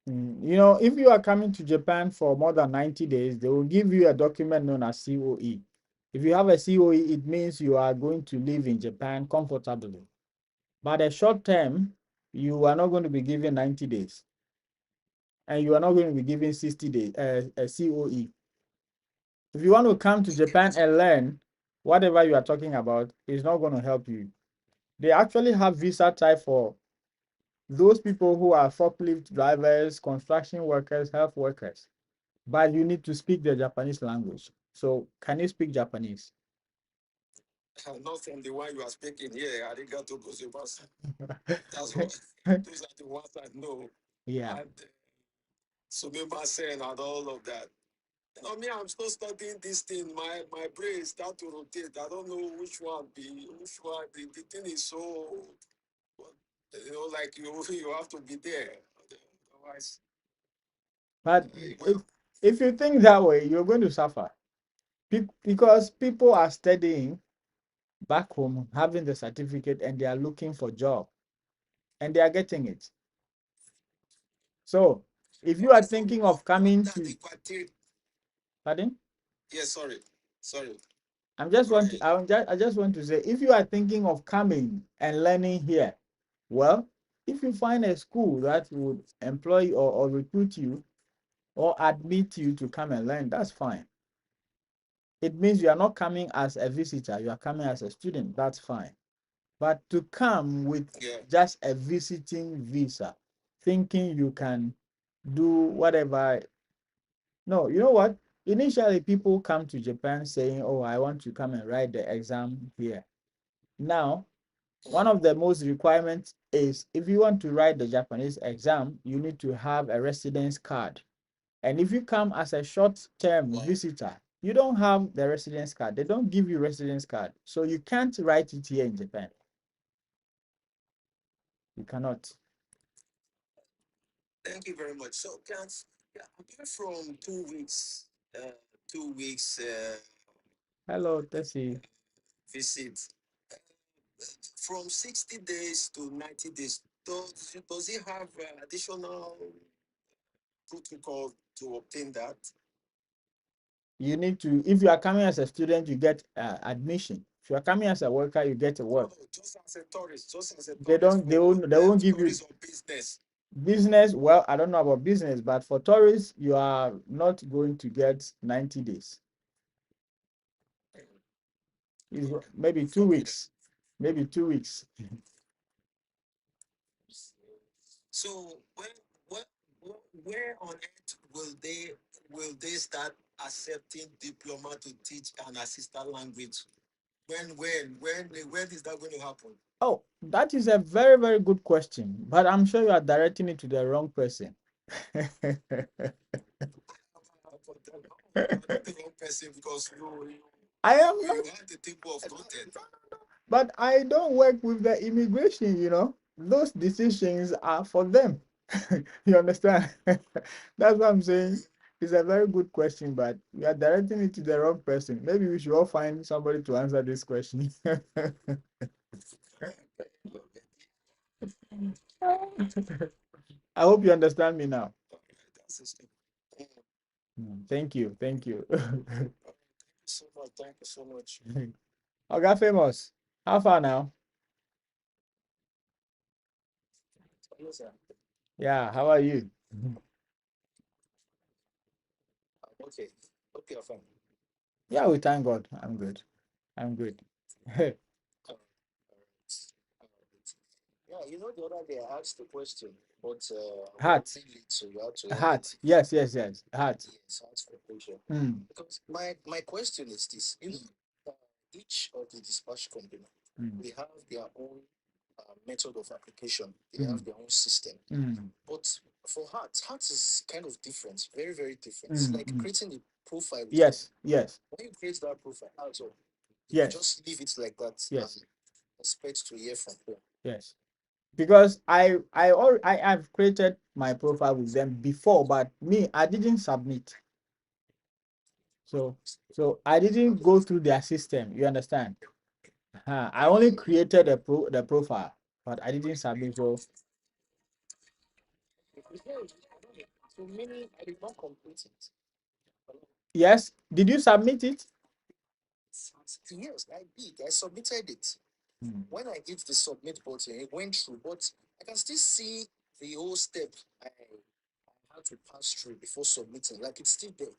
You know, if you are coming to Japan for more than 90 days, they will give you a document known as COE. If you have a COE, it means you are going to live in Japan comfortably. But a short term, you are not going to be given 90 days. And you are not going to be given 60 days, a COE. If you want to come to Japan and learn whatever you are talking about, it's not going to help you. They actually have visa type for those people who are forklift drivers, construction workers, health workers. But you need to speak the Japanese language. So, can you speak Japanese? Not from the one you are speaking here. Arigato gozaimasu. That's what. Those are the ones I know. Yeah. And sumimasen and all of that. You know, me, I'm still studying this thing. My brain start to rotate. I don't know which one be which one. The thing is so, like you have to be there. Otherwise, But well, if you think that way, you're going to suffer. Because people are studying back home, having the certificate, and they are looking for job, and they are getting it. So, if you are thinking of coming to, pardon? yeah, sorry. I just want to say, if you are thinking of coming and learning here, well, if you find a school that would employ you or recruit you or admit you to come and learn, that's fine. It means you are not coming as a visitor, you are coming as a student, that's fine. But to come with just a visiting visa, thinking you can do whatever. No, you know what? Initially, people come to Japan saying, oh, I want to come and write the exam here. Now, one of the most requirements is if you want to write the Japanese exam, you need to have a residence card. And if you come as a short-term visitor, you don't have the residence card. They don't give you residence card. So you can't write it here in Japan. You cannot. Thank you very much. So, apart from 2 weeks, 2 weeks Hello, Tessie. visit, uh, from 60 days to 90 days, does it have additional protocol to obtain that? You need to, if you are coming as a student, you get admission. If you are coming as a worker, you get a work. No, just as a tourist, They don't, they won't give you tourist or business. business. Well, I don't know about business, but for tourists, you are not going to get 90 days. Maybe 2 weeks. Maybe 2 weeks. So where on earth will they start accepting diploma to teach an assistant language? When is that going to happen? Oh, that is a very, very good question. But I'm sure you are directing it to the wrong person. You're not the wrong person because I am you not, have the table of content. but I don't work with the immigration, you know. Those decisions are for them. You understand? That's what I'm saying. It's a very good question, but we are directing it to the wrong person. Maybe we should all find somebody to answer this question. I hope you understand me now. Thank you. Thank you. So much. Thank you so much. Okay, famous. How far now? Yes, sir. Yeah, how are you? Okay. Okay, I'm fine. Yeah, we thank God. I'm good. I'm good. All right. All right. Yeah, the other day I asked the question, but Heart. so you have to Heart. Yes, yes, yes. Heart. yes, ask for question. Mm, Because my question is this: each of the dispatch company mm, they have their own method of application. They have their own system. But for heart is kind of different, very, very different. It's like creating a profile. Yes, yes, When you create that profile, that's all. You yes, just leave it like that yes, and expect to hear from them. yes. Because I have created my profile with them before, but me, I didn't submit. So I didn't go through their system. You understand? I only created the profile, but I didn't submit. So So meaning I did not complete it. yes, did you submit it? Yes, I did. I submitted it. When I hit the submit button, it went through, but I can still see the whole step I had to pass through before submitting. Like it's still there.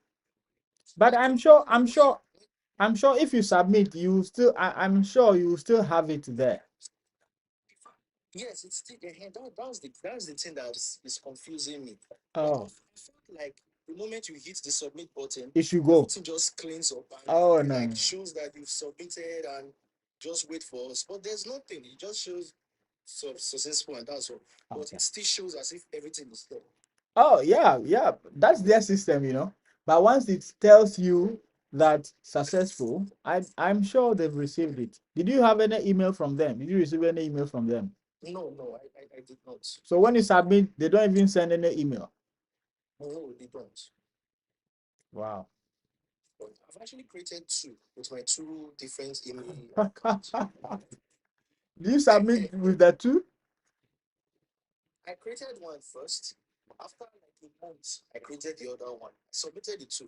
But I'm sure if you submit, you still I'm sure you still have it there. Yes, it's still there. That's the thing is confusing me. Oh, I felt like the moment you hit the submit button, it should go. everything just cleans up and Oh it no. like shows that you've submitted and just wait for us. But there's nothing. It just shows successful and that's all. But Okay. it still shows as if everything is there. Oh yeah, yeah. That's their system, you know. But once it tells you that successful, I'm sure they've received it. Did you have any email from them? Did you receive any email from them? No, I did not. So when you submit, they don't even send any email. No, they don't. Wow. But I've actually created two with my two different email accounts. Do you submit with the two? I created one first. After like a month, I created the other one. I submitted the two.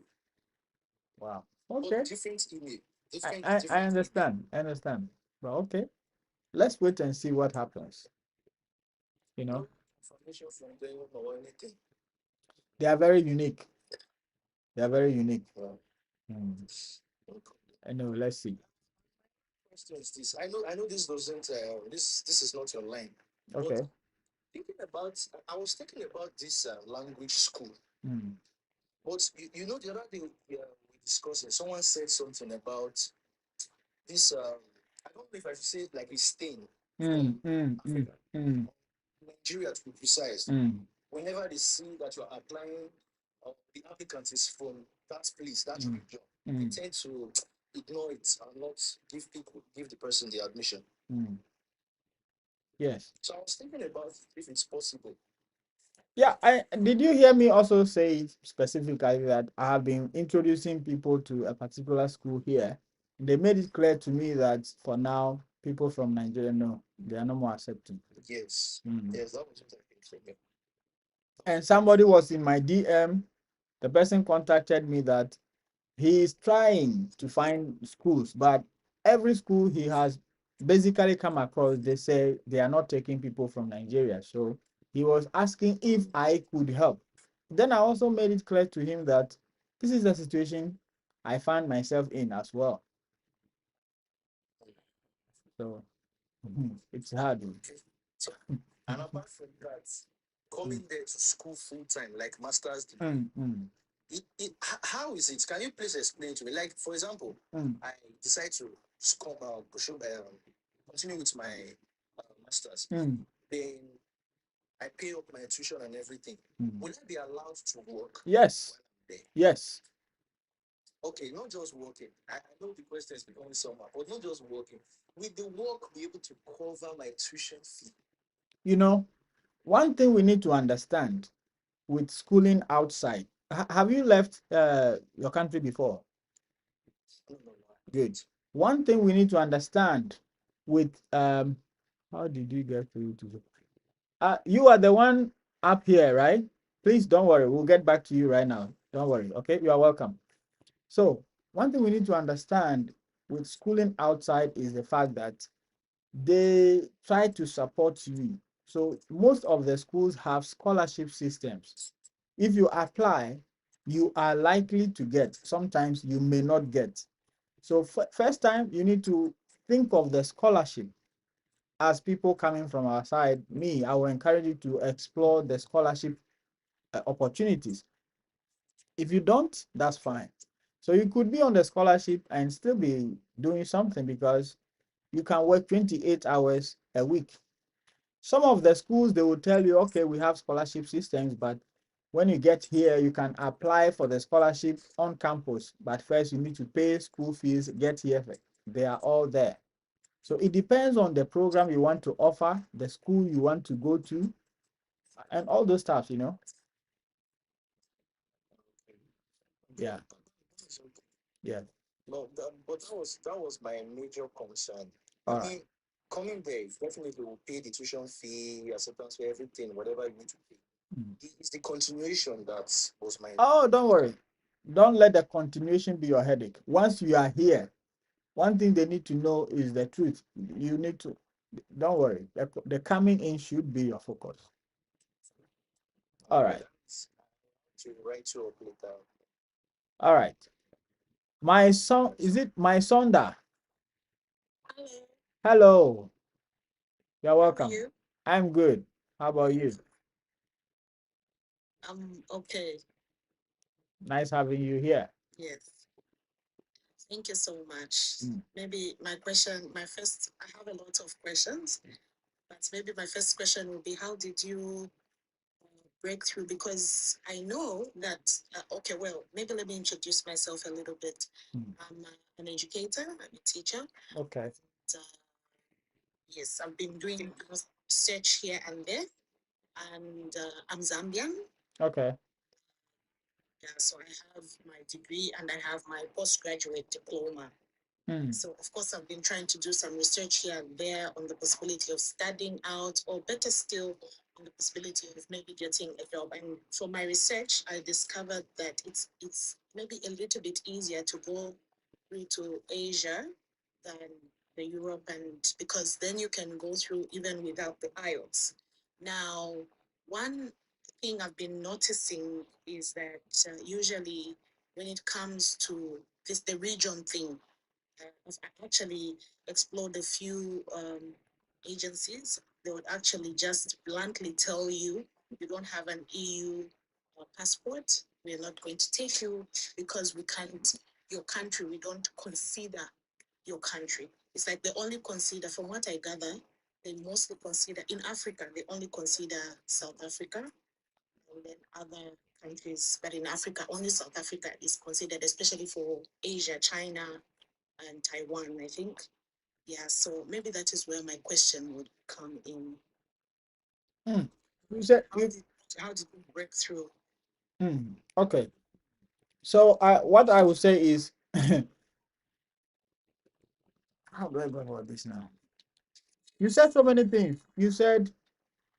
Wow. But Okay. different email. I Different email. understand. I understand. Well, okay. Let's wait and see what happens. You know, No information from them or anything. they are very unique. They are very unique. Well, no problem. Anyway, let's see. Question is this. I know this doesn't this is not your line. But Okay. I was thinking about this language school. Mm. But you know the other day we discussing, someone said something about this I don't know if I should say it like a stain from Africa, Nigeria to be precise. Whenever they see that you are applying, the applicant is from that place, that region, they tend to ignore it and not give the person the admission. Yes. So I was thinking about if it's possible. Yeah, I did you hear me also say specifically that I have been introducing people to a particular school here. They made it clear to me that for now, people from Nigeria, no, they are no more accepting. Yes, yes, that was what I think from you. And somebody was in my DM. The person contacted me that he is trying to find schools, but every school he has basically come across, they say they are not taking people from Nigeria. So he was asking if I could help. Then I also made it clear to him that this is the situation I find myself in as well. So it's hard. So, and apart from that, coming there to school full time, like master's degree, how is it? Can you please explain to me? Like, for example, I decide to continue with my masters. Then I pay up my tuition and everything. Will I be allowed to work? Yes. Yes. Okay, not just working. I know the question is becoming somehow, but not just working. Will the work be able to cover my tuition fee? You know, one thing we need to understand with schooling outside. Have you left your country before? No. Good. One thing we need to understand with how did you get to you are the one up here, right? Please don't worry. We'll get back to you right now. Don't worry. Okay, you are welcome. So one thing we need to understand with schooling outside is the fact that they try to support you. So most of the schools have scholarship systems. If you apply, you are likely to get. Sometimes you may not get. So first time you need to think of the scholarship. As people coming from our side, I will encourage you to explore the scholarship opportunities. If you don't, that's fine. So you could be on the scholarship and still be doing something because you can work 28 hours a week. Some of the schools, they will tell you, okay, we have scholarship systems, but when you get here, you can apply for the scholarship on campus. But first, you need to pay school fees, get here. They are all there. So it depends on the program you want to offer, the school you want to go to, and all those stuff, you know. Yeah, yeah. No, but that was my major concern. All I right. mean, coming there, definitely will pay the tuition fee, acceptance fee, everything, whatever you need to pay. It's the continuation that was my. Oh, don't worry. Don't let the continuation be your headache. Once you are here, one thing they need to know is the truth. You need to, don't worry. The coming in should be your focus. All right. To write you up later. All right. My son, is it my son da? Hello. Hello. You're How are welcome. you? I'm good. How about you? I'm okay. Nice having you here. Yes. Thank you so much. Mm. Maybe my first, I have a lot of questions, but maybe my first question will be, how did you break through? Because I know that, okay, well, maybe let me introduce myself a little bit. Mm. I'm an educator, I'm a teacher. Okay. Uh, yes, I've been doing research here and there, and I'm Zambian. Okay. Yeah, so I have my degree and I have my postgraduate diploma. Mm. So, of course, I've been trying to do some research here and there on the possibility of studying out, or better still, on the possibility of maybe getting a job. And for my research, I discovered that it's maybe a little bit easier to go through to Asia than the Europe, and because then you can go through even without the IELTS. Now, one thing I've been noticing is that usually when it comes to this, the region thing, I've actually explored a few agencies. They would actually just bluntly tell you, you don't have an EU passport, we're not going to take you because we can't, your country, we don't consider your country. It's like they only consider, from what I gather, they mostly consider, in Africa, they only consider South Africa and then other countries. But in Africa, only South Africa is considered, especially for Asia, China, and Taiwan, I think. Yeah, so maybe that is where my question would come in. Mm. You said How you. did, how did you break through? Okay. So what I would say is, how do I go about this now? You said so many things. You said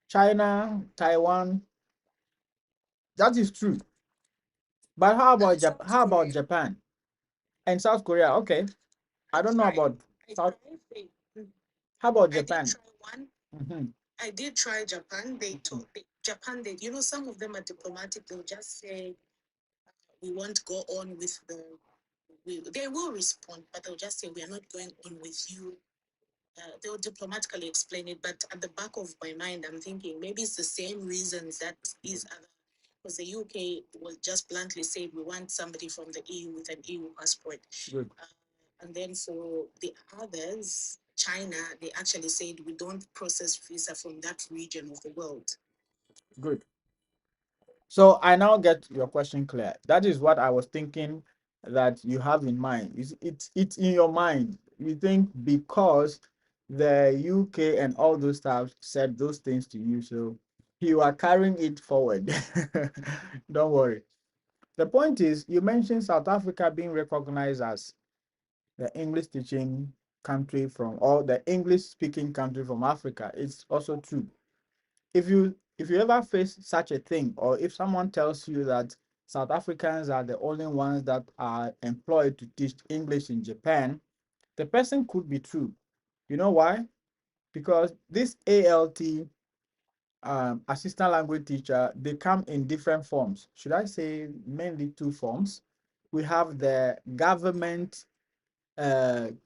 China, Taiwan. That is true. But how about how about Japan and South Korea? Okay. I don't know about South. How about I did Japan? try one. Mm-hmm. I did try Japan. They told Japan, they, you know, some of them are diplomatic. They'll just say, we won't go on with the, they will respond, but they'll just say, we are not going on with you. They'll diplomatically explain it, but at the back of my mind, I'm thinking maybe it's the same reasons that these other, because the UK will just bluntly say we want somebody from the EU with an EU passport. Good. And then for the others, China, they actually said we don't process visa from that region of the world. Good. So I now get your question clear. That is what I was thinking that you have in mind. It's in your mind. You think because the UK and all those stuff said those things to you, so you are carrying it forward. Don't worry. The point is, you mentioned South Africa being recognized as the English teaching country from, or the English speaking country from Africa. It's also true. If you ever face such a thing, or if someone tells you that South Africans are the only ones that are employed to teach English in Japan, the person could be true. You know why? Because this ALT, assistant language teacher, they come in different forms. Should I say mainly two forms? We have the government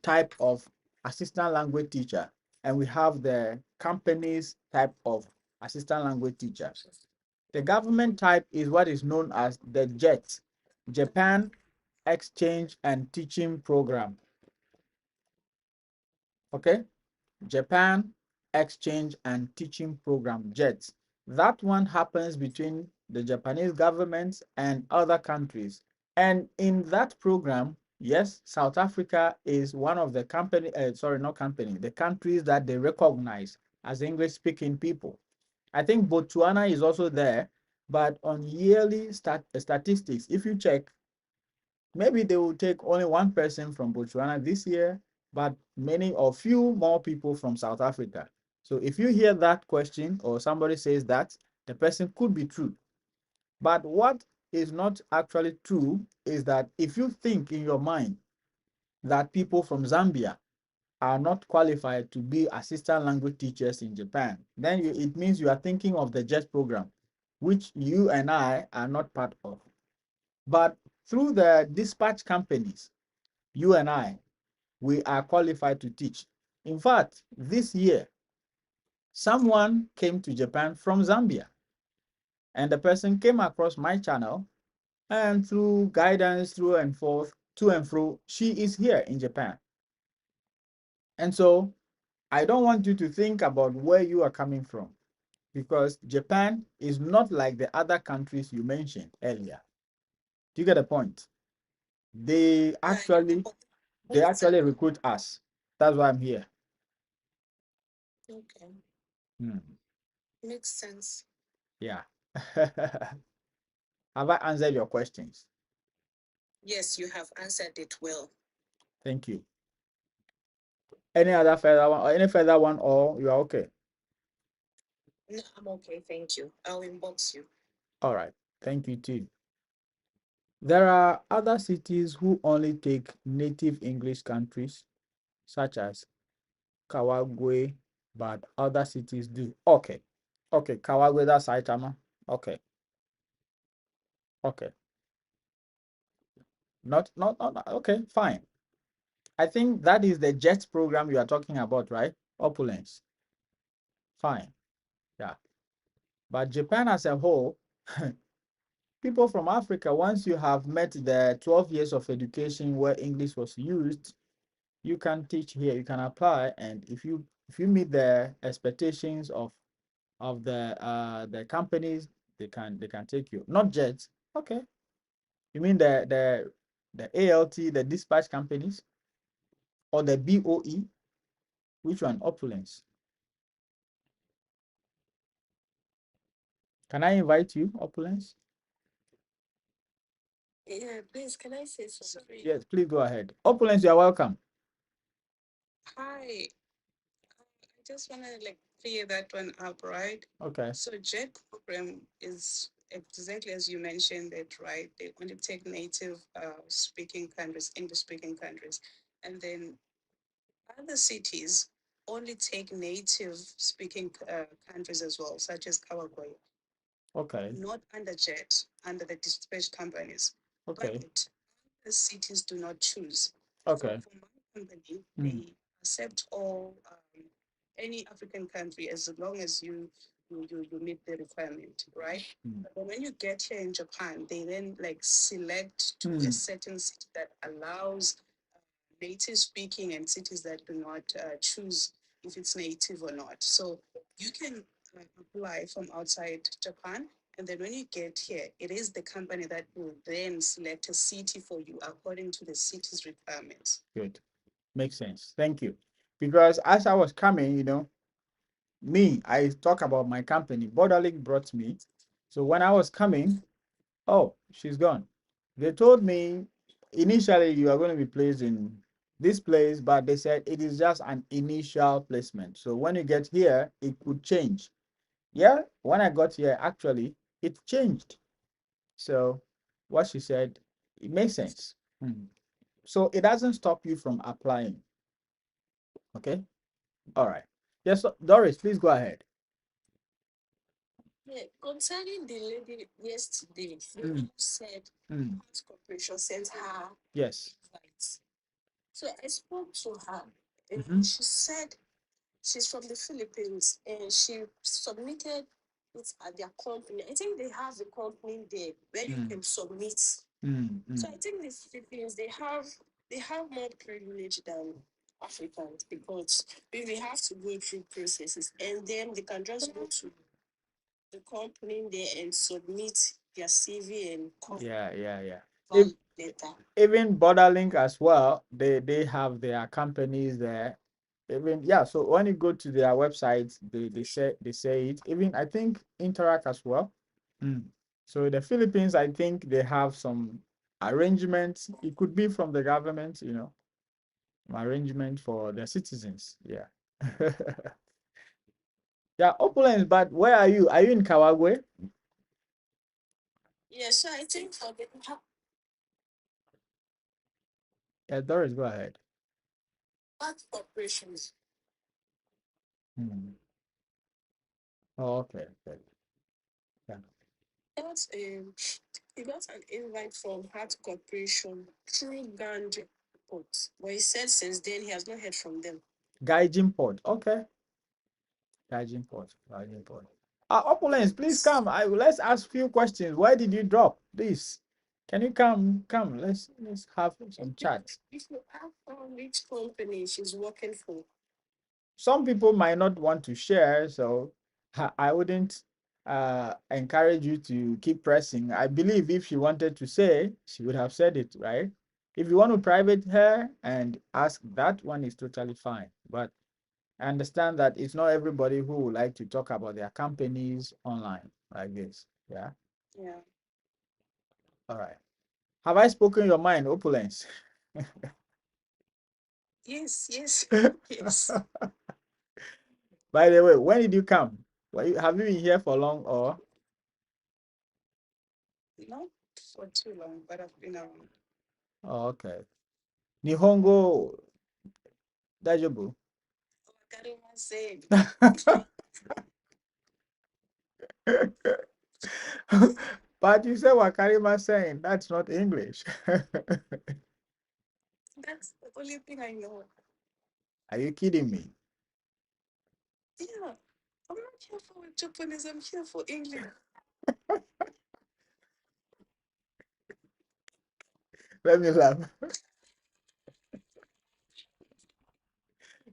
type of assistant language teacher, and we have the company's type of assistant language teacher. The government type is what is known as the JET, Japan Exchange and Teaching Program. Okay, Japan exchange and teaching program, JET. That one happens between the Japanese government and other countries. And in that program, yes, South Africa is one of the the countries that they recognize as English speaking people. I think Botswana is also there, but on yearly statistics, if you check, maybe they will take only one person from Botswana this year, but many or few more people from South Africa. So if you hear that question or somebody says that, the person could be true. But what is not actually true is that if you think in your mind that people from Zambia are not qualified to be assistant language teachers in Japan, then it means you are thinking of the JET program, which you and I are not part of. But through the dispatch companies, you and I, we are qualified to teach. In fact, this year, someone came to Japan from Zambia, and the person came across my channel, and through guidance, through and forth, to and fro, she is here in Japan. And so I don't want you to think about where you are coming from, because Japan is not like the other countries you mentioned earlier. Do you get the point? They actually recruit us. That's why I'm here. Okay. Hmm. Makes sense. Yeah. Have I answered your questions? Yes, you have answered it well. Thank you. Any other further one or any further one, or you are okay? No, I'm okay, thank you. I'll inbox you. All right. Thank you too. There are other cities who only take native English countries, such as Kawagwe, but other cities do. Okay. Okay. Kawagwe, that's Saitama. Okay. Okay. Not, okay, fine. I think that is the JET program you are talking about, right? Opulence. Fine. Yeah. But Japan as a whole, people from Africa, once you have met the 12 years of education where English was used, you can teach here, you can apply, and if you meet the expectations of the companies, they can take you. Not JET. Okay. You mean the ALT, the dispatch companies, or the BOE? Which one? Opulence. Can I invite you, Opulence? Yeah, please, can I say something? Yes, please go ahead. Opulence, you are welcome. Hi, I just want to clear that one up, right? Okay. So JET program is exactly as you mentioned it, right? They only take native speaking countries, English speaking countries, and then other cities only take native speaking countries as well, such as Kawagoy, Okay. not under JET, under the dispatch companies. Okay. But the cities do not choose. Okay. So for my company, they accept all any African country as long as you meet the requirement, right? But when you get here in Japan, they then select to a certain city that allows native speaking and cities that do not choose if it's native or not. So you can apply from outside Japan, and then when you get here, it is the company that will then select a city for you according to the city's requirements. Good. Makes sense. Thank you. Because as I was coming, I talk about my company. Borderlink brought me. So when I was coming, oh, she's gone. They told me initially you are going to be placed in this place, but they said it is just an initial placement. So when you get here, it could change. Yeah, when I got here, actually, it changed. So what she said, it makes sense. So it doesn't stop you from applying. Okay. All right. Yes, Doris, please go ahead. Yeah, concerning the lady yesterday, who said Heart Corporation sent her Yes. invites. So I spoke to her, and she said she's from the Philippines, and she submitted it at their company. I think they have a company there where you can submit. So I think the Philippines they have more privilege than Africans because we have to go through processes and then they can just go to the company there and submit their CV and cover Yeah. letter. Even Borderlink as well, they have their companies there. Even yeah, so when you go to their website, they say it. Even I think Interac as well. Mm. So the Philippines, I think they have some arrangements. It could be from the government, arrangement for the citizens. Yeah. Yeah, opulence, but where are you? Are you in Kawagwe? Yeah, so I think for the Yeah, Doris, go ahead. heart corporations, Hmm. Oh, okay. Okay. Yeah. that's he got an invite from Heart Corporation through Gandhi Port. But he said since then he has not heard from them. Gaijin Port. Okay. Gaijin Port. Gaijin Port. Opulence, please come. Let's ask few questions. Where did you drop? Please. Can you come? Come. Let's have some chat. If you ask her which company she's working for, Some people might not want to share, so I wouldn't encourage you to keep pressing. I believe if she wanted to say, she would have said it, right? If you want to private her and ask, that one is totally fine. But I understand that it's not everybody who would like to talk about their companies online like this. Yeah. yeah. All right. Have I spoken your mind, Opulence? Yes, yes. By the way, when did you come? Have you been here for long or? Not for too long, but I've been around. Oh, okay. Nihongo Dajobu. Karima said, But you said what Karima saying. That's not English. that's the only thing I know. Are you kidding me? Yeah, I'm not here for Japanese, I'm here for English. Let me laugh.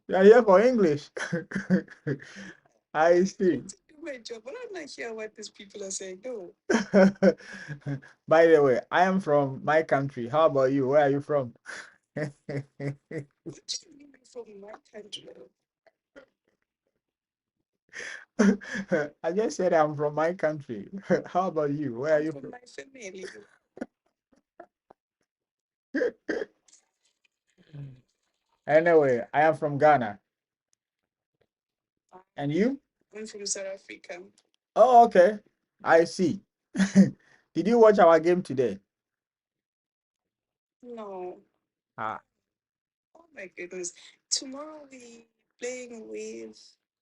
You are here for English. I see. To do my job, but I'm not here what these people are saying. No. By the way, I am from my country. How about you? Where are you from? What do you mean from my country? I just said I'm from my country. How about you? Where are I'm you from from? my family. Anyway, I am from Ghana. And you? I'm from South Africa. Oh, okay. I see. Did you watch our game today? No. Ah, Oh my goodness. Tomorrow we playing with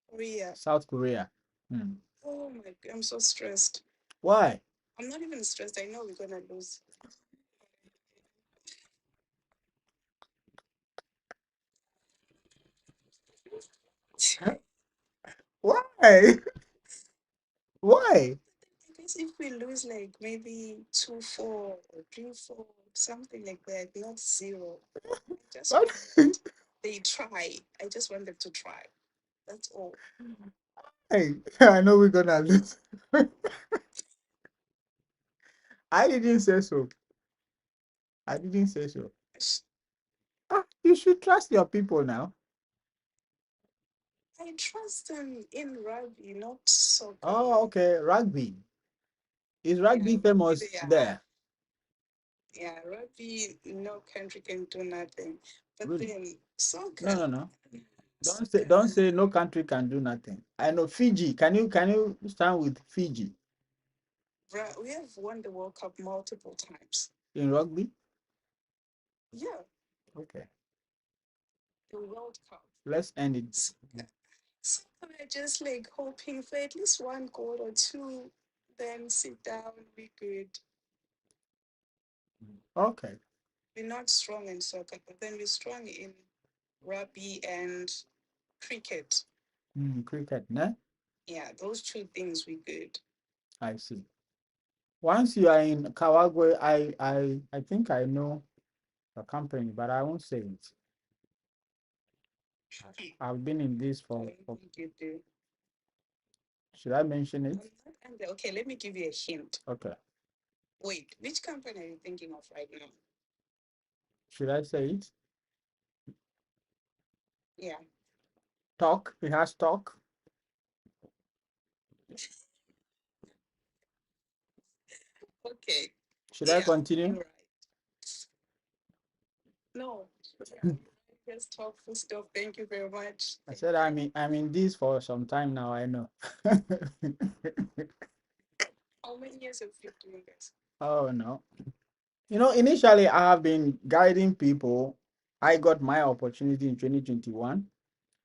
Korea. South Korea. Hmm. Oh my god, I'm so stressed. Why? I'm not even stressed. I know we're gonna lose. Why? Why? I guess if we lose like maybe 2-4 or 3-4, something like that, not zero. I just What? want that they try. I just want them to try. That's all. Hey, I know we're gonna lose. I didn't say so. I didn't say so. You should trust your people now. I trust them in rugby, not soccer. Oh, okay. Rugby. Is Yeah, rugby rugby famous they are. there? Yeah, rugby, no country can do nothing. But Really? then No, soccer, no, no. soccer, Don't say no country can do nothing. I know Fiji. Can you stand with Fiji we have won the World Cup multiple times. in rugby? Yeah, Okay. the World Cup. Let's end it. Soccer, soccer, we're just like hoping for at least one goal or two, then sit down, be good. Okay. We're not strong in soccer, but then we're strong in rugby and cricket. Cricket, ne? Yeah, those two things we good. I see. Once you are in Kawagwe, I think I know the company, but I won't say it. I've been in this I for, don't think you do. should I mention it? I'm not under. Okay, let me give you a hint. Okay. Wait, which company are you thinking of right now? Should I say it? Yeah. Talk. It has talk. Okay. Should I Yeah, continue? you're right. No. Just talk full stop. Thank you very much. I Thank said you. I'm in this for some time now, I know. How many years have you been doing this? Oh no. You know, initially I have been guiding people. I got my opportunity in 2021.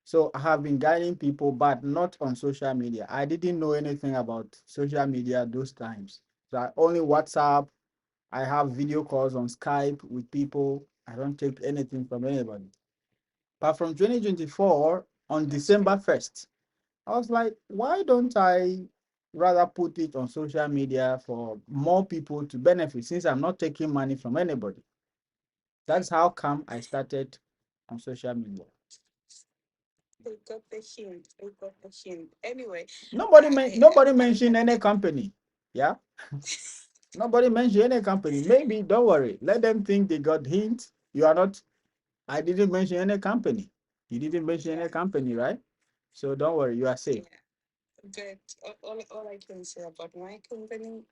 So I have been guiding people, but not on social media. I didn't know anything about social media those times. So I only WhatsApp. I have video calls on Skype with people. I don't take anything from anybody. But from 2024 on That's December great. 1st, I was like, why don't I rather put it on social media for more people to benefit since I'm not taking money from anybody? That's how come I started on social media. They got the hint. They got the hint. Anyway, Nobody I mentioned hope any that company. Yeah. Nobody mentioned any company. Maybe don't worry. Let them think they got hint. You are not. I didn't mention any company. You didn't mention yeah, any company, right? So don't worry. You are safe. yeah. But all I can say about my company,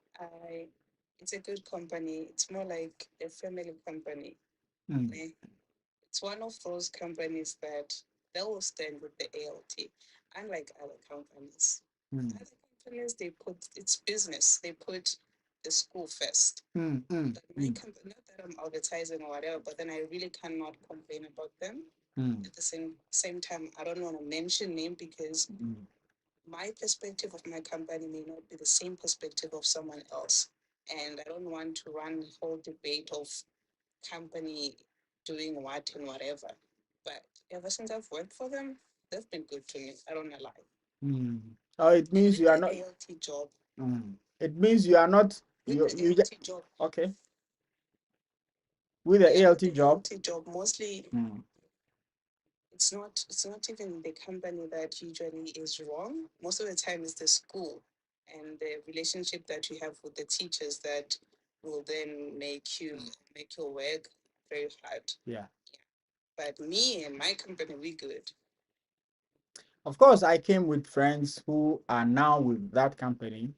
it's a good company. It's more like a family company. Mm, Eh, It's one of those companies that they will stand with the ALT, unlike other companies. mm, Other companies, they put it's business. They put the school first. mm, mm, But my mm, company, not that I'm advertising or whatever, but then I really cannot complain about them. mm, At the same time, I don't want to mention name because mm, my perspective of my company may not be the same perspective of someone else. And I don't want to run the whole debate of company doing what and whatever. But ever since I've worked for them, they've been good to me. I don't wanna lie. mm. Oh, it And means with you are the not. ALT job, It means you are not. with the ALT job, Okay. With the yeah, with ALT the job. ALT job, mostly Mm, it's not even the company that usually is wrong. Most of the time it's the school and the relationship that you have with the teachers that will then make your work very hard. yeah. But me and my company, we good. Of course, I came with friends who are now with that company.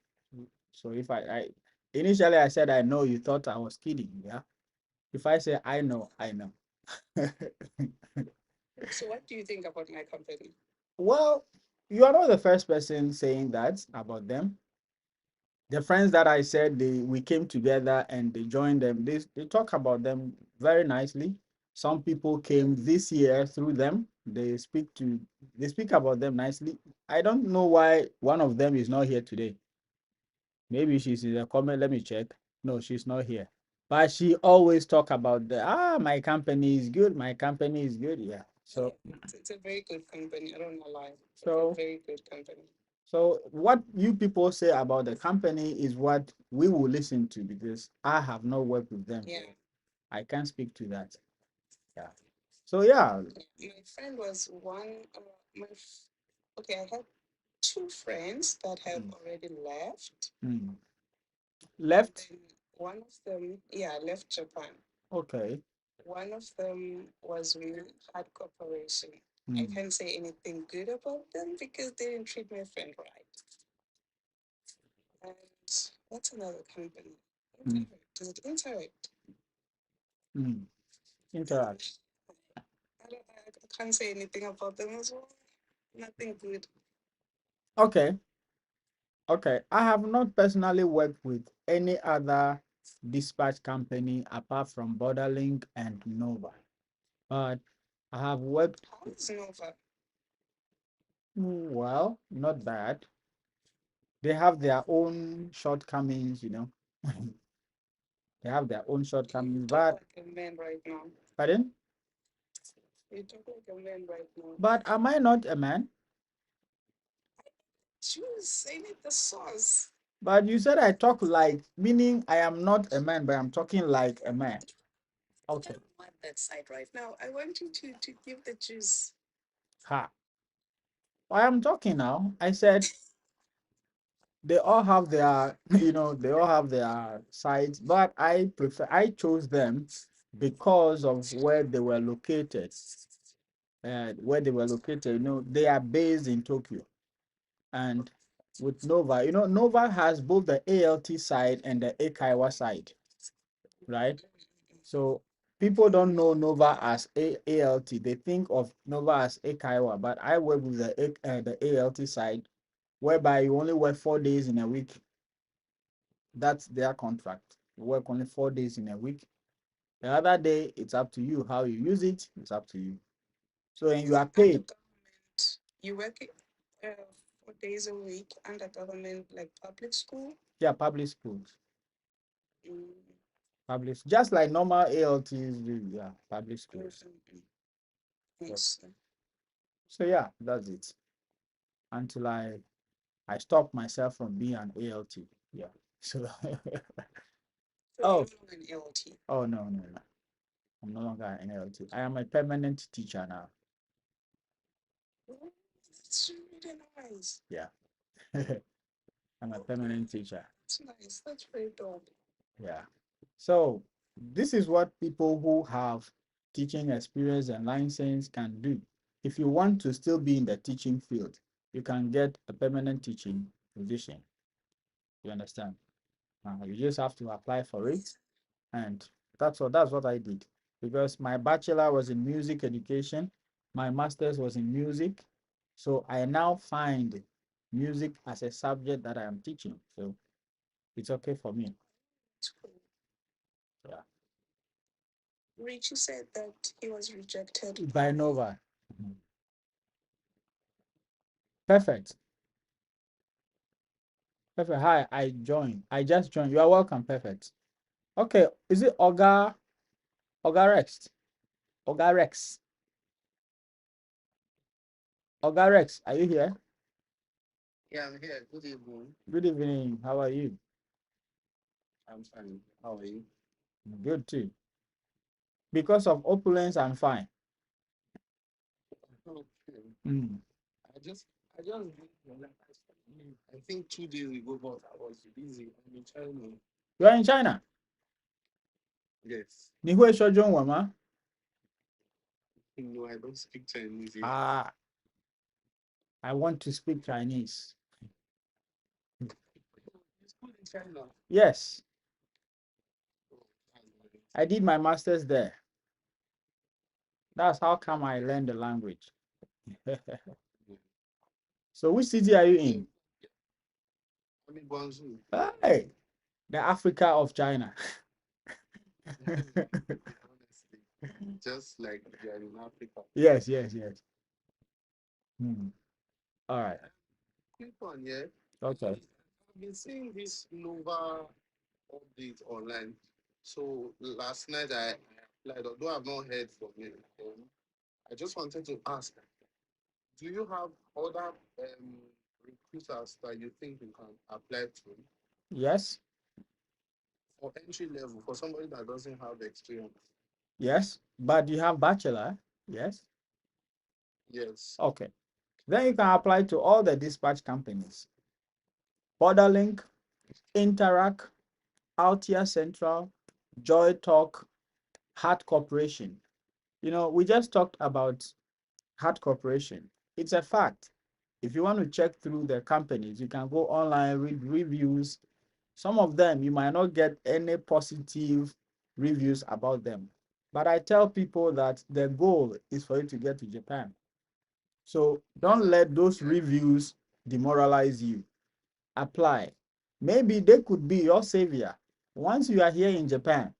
So if I initially I said I know, you thought I was kidding. Yeah. If I say I know, I know. So what do you think about my company? Well, you are not the first person saying that about them. The friends that I said we came together and they joined them, they talk about them very nicely. Some people came this year through them. They speak about them nicely. I don't know why one of them is not here today. Maybe she's in the comment. Let me check. No, she's not here. But she always talk about my company is good. My company is good. Yeah. Yeah, So it's a very good company. I don't know lie. It's a so very good company. so what you people say about the company is what we will listen to because I have not worked with them. Yeah. I can't speak to that. Yeah. So yeah. My friend was one. Okay, I had two friends that have Mm, already left, mm. and Left. then one of them, yeah, left Japan. Okay. One of them was with hard corporation. I Mm. can't say anything good about them because they didn't treat my friend right. And what's another company? Mm. Interact. Is it Interact? Mm. Interact. I can't say anything about them as well. Nothing good. Okay. Okay. I have not personally worked with any other dispatch company apart from Borderlink and Nova. But I have worked How is Nova? well, not bad. They have their own shortcomings. They have their own You shortcomings, talk but like a man right now. pardon? You talk like a man right now. But am I not a man? Choose. I need the sauce. But you said I talk like, meaning I am not a man, but I'm talking like a man. I Okay. don't want that side right now. I want you to give the juice. Ha. I am talking now. I said they all have their, they all have their sites, but I chose them because of where they were located. They are based in Tokyo. And with Nova, Nova has both the ALT side and the Eikaiwa side, right? So people don't know Nova as ALT. They think of Nova as Eikaiwa, but I work with the ALT side, whereby you only work 4 days in a week. That's their contract. You work only 4 days in a week. The other day, it's up to you. How you use it, it's up to you. So, and you are paid. You work 4 days a week under government, like public school? Yeah, public schools. Public, just like normal ALTs do. Yeah, public schools. Yes. So yeah, that's it. Until I stop myself from being an ALT. Yeah. So oh, An ALT. oh no. I'm no longer an ALT. I am a permanent teacher now. That's really nice. Yeah. I'm a permanent teacher. That's nice. That's very dope. Yeah. So this is what people who have teaching experience and license can do. If you want to still be in the teaching field, you can get a permanent teaching position. You understand? You just have to apply for it, and that's what I did. Because my bachelor was in music education, my master's was in music, so I now find music as a subject that I am teaching. So it's okay for me. Cool. Yeah. Richie said that he was rejected By Nova. Perfect. Perfect. Hi, I joined. I just joined. You are welcome. Perfect. Okay. Is it Rex? Oga Rex. Oga Rex, are you here? Yeah, I'm here. Good evening. Good evening. How are you? I'm fine. How are you? Good too. Because of opulence, I'm fine. Okay. Mm. I think 2 days ago, but I was busy. I'm in China. You are in China? Yes. Ni hui shou zhongwen ma? No, I don't speak Chinese. Ah, I want to speak Chinese. You school in China? Yes, Oh, that's nice. I did my master's there. That's how come I learned the language. So which city are you in? I'm in Guangzhou. Hey, the Africa of China. Honestly, just like you're in Africa. Yes. All right. Quick one, yeah. Okay. I've been seeing this Nova update online. So last night I applied, although I've not heard from you. I just wanted to ask, do you have other recruiters that you think you can apply to Yes. for entry level for somebody that doesn't have experience? Yes. But you have bachelor? Yes. Yes. Okay. Then you can apply to all the dispatch companies. Borderlink, Interac, Altia Central, Joy Talk, Heart Corporation. We just talked about Heart Corporation. It's a fact. If you want to check through the companies, you can go online, read reviews. Some of them, you might not get any positive reviews about them. But I tell people that the goal is for you to get to Japan. So don't let those reviews demoralize you. Apply. Maybe they could be your savior. Once you are here in Japan,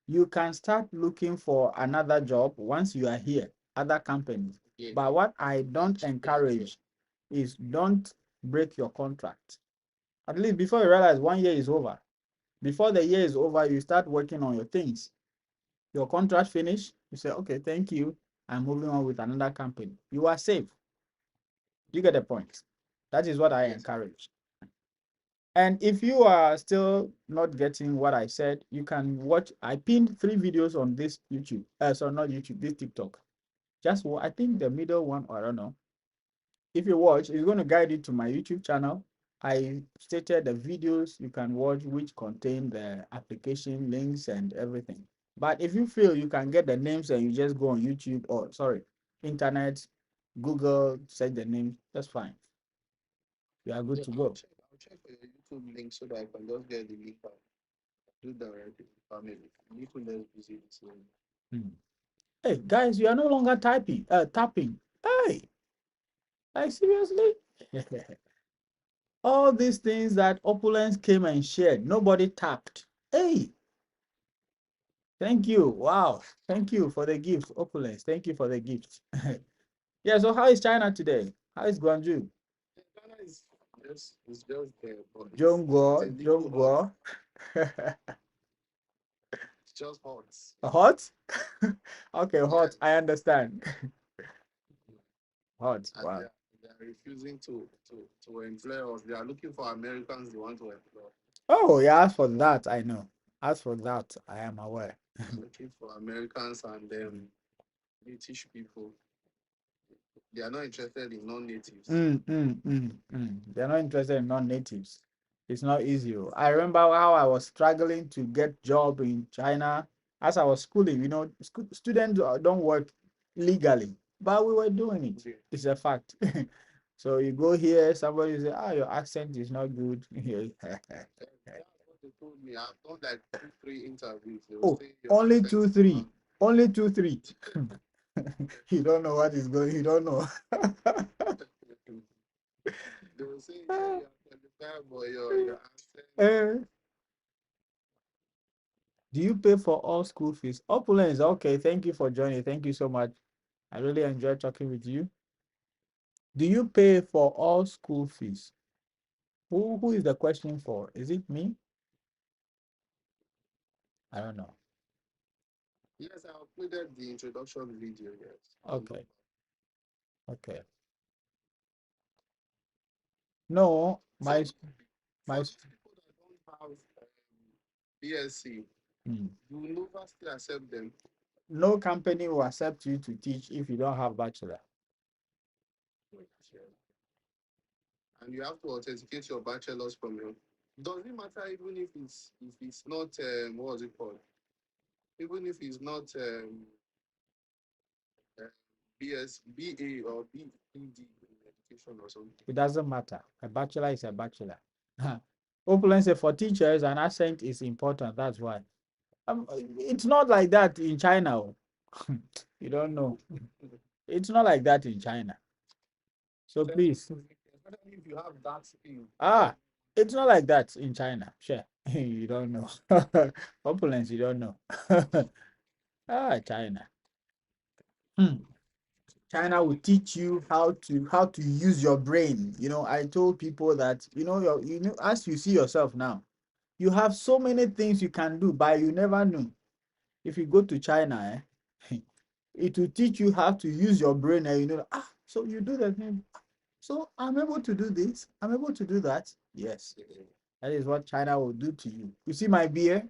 you can start looking for another job once you are here, other companies. Yeah. But what I don't encourage is don't break your contract. At least before you realize 1 year is over. Before the year is over, you start working on your things. Your contract finish, you say, okay, thank you. I'm moving on with another company. You are safe. You get the point. That is what I encourage. And if you are still not getting what I said, you can watch. I pinned 3 videos on this YouTube. Sorry, not YouTube, this TikTok. Just I think the middle one, or I don't know. If you watch, it's going to guide you to my YouTube channel. I stated the videos you can watch which contain the application links and everything. But if you feel you can get the names and you just go on YouTube or sorry, internet, Google, search the names, that's fine. You are good Yeah, to go. I'll check for your YouTube link so that I can just get the link and do directly with family. I'm little less busy this morning. Hmm. Hey guys, you are no longer tapping. Hey, like seriously? All these things that Opulence came and shared, nobody tapped. Hey, thank you. Wow. Thank you for the gift, Opulence. Thank you for the gift. Yeah, so how is China today? How is Guangzhou? Ghana is it's just there, but it's Jongguo, a little hot. Jongguo. It's just hot. Hot? Okay, hot. Yes. I understand. Hot. And Wow. they are refusing to employ us. They are looking for Americans they want to employ. Oh, yeah, as for that, I know. As for that, I am aware. They are looking for Americans and British people. They are not interested in non-natives. They're not interested in non-natives. It's not easy. I remember how I was struggling to get job in China as I was schooling. Students don't work legally, but we were doing it. It's a fact. So you go here, somebody say, "Ah, your accent is not good." That's what they told me. I've done like 2, 3 interviews. They will Oh, say your only accent two, is three. not. Only two, three. You don't know what is going. You don't know. They will say, yeah, you are qualified, but your accent. Eh, do you pay for all school fees? Opulence. Okay, thank you for joining. Thank you so much. I really enjoyed talking with you. Do you pay for all school fees? Who is the question for? Is it me? I don't know. Yes, I uploaded the introduction video. Yes. Okay. Okay. No, So my for those people that don't have BSc, hmm. you will never still accept them. No company will accept you to teach if you don't have bachelor. And you have to authenticate your bachelor's from your. Does it matter even if it's not what was it called? Even if it's not uh, BA or BEd in education or something. It doesn't matter. A bachelor is a bachelor. Opulence for teachers, an accent is important. That's why. It's not like that in China. Oh. You don't know. It's not like that in China. So please. Especially if you have that skill. Ah, it's not like that in China. Sure. You don't know. Opulence, you don't know. China. Hmm. China will teach you how to use your brain. I told people that as you see yourself now, you have so many things you can do, but you never know. If you go to China, it will teach you how to use your brain, and so you do the thing. So I'm able to do this. I'm able to do that. Yes, that is what China will do to you. You see my beard?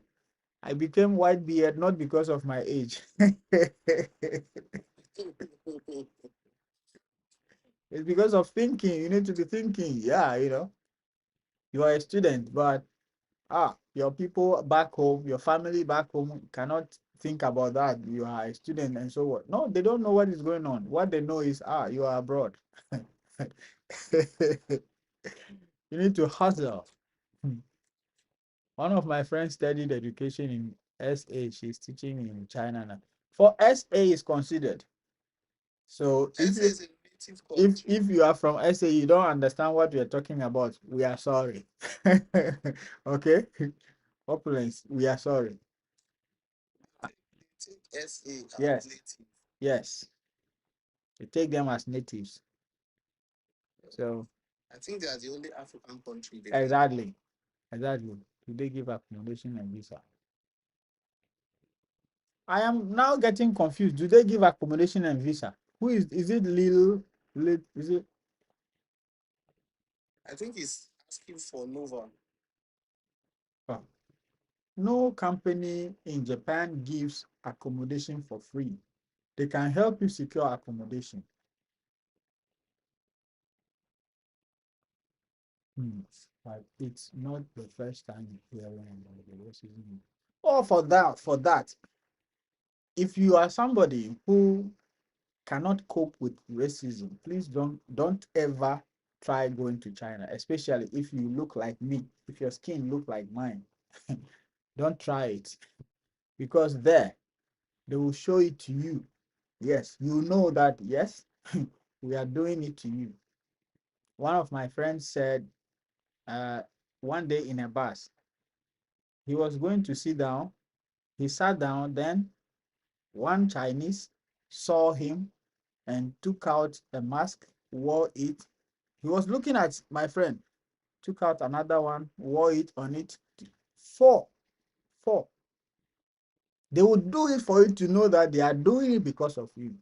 I became white beard not because of my age. It's because of thinking. You need to be thinking. Yeah, you are a student, but your people back home, your family back home cannot think about that. You are a student and so what? No, they don't know what is going on. What they know is you are abroad. You need to hustle. One of my friends studied education in SA. She's teaching in China now. For SA is considered. So if SA you is a native if country. if you are from SA, you don't understand what we are talking about. We are sorry. Okay, opulence. We are sorry. They take SA as Yes, native. yes. You take them as natives. So I think they are the only African country they take. exactly, exactly. Do they give accommodation and visa? I am now getting confused. Do they give accommodation and visa? Who is it Lil is it I think he's asking for Nova. oh, no company in Japan gives accommodation for free. They can help you secure accommodation. But it's not the first time you're hearing about the racism. Or for that, if you are somebody who cannot cope with racism, please don't ever try going to China, especially if you look like me, if your skin look like mine. Don't try it, because there they will show it to you. Yes, you know that, yes, we are doing it to you. One of my friends said, uh, one day in a bus, he was going to sit down. He sat down, then one Chinese saw him and took out a mask, wore it. He was looking at my friend, took out another one, wore it on it. Four, four. They would do it for you to know that they are doing it because of you.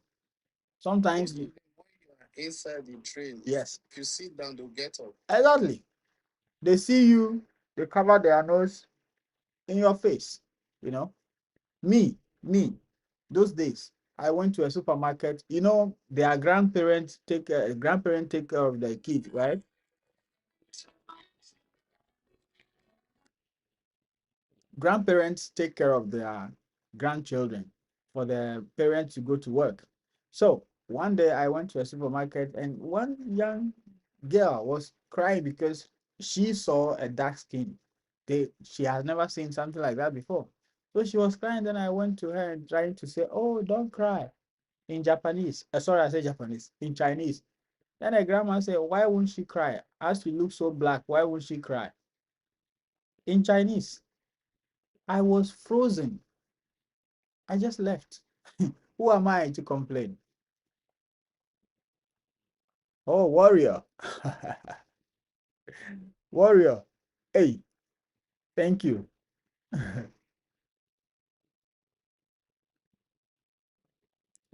Sometimes, When you are inside the train, yes, if you sit down, they'll get up. exactly. They see you, they cover their nose in your face. You know, me, those days, I went to a supermarket. You know, their grandparents take care of their kids, right? Grandparents take care of their grandchildren for the parents to go to work. So one day I went to a supermarket and one young girl was crying because she saw a dark skin. She has never seen something like that before. So she was crying. Then I went to her and trying to say, "Oh, don't cry," in Japanese. Sorry, I said Japanese, in Chinese. Then the grandma said, "Why won't she cry? As she looks so black, why won't she cry?" In Chinese. I was frozen. I just left. Who am I to complain? Oh, warrior. Warrior. Hey, thank you.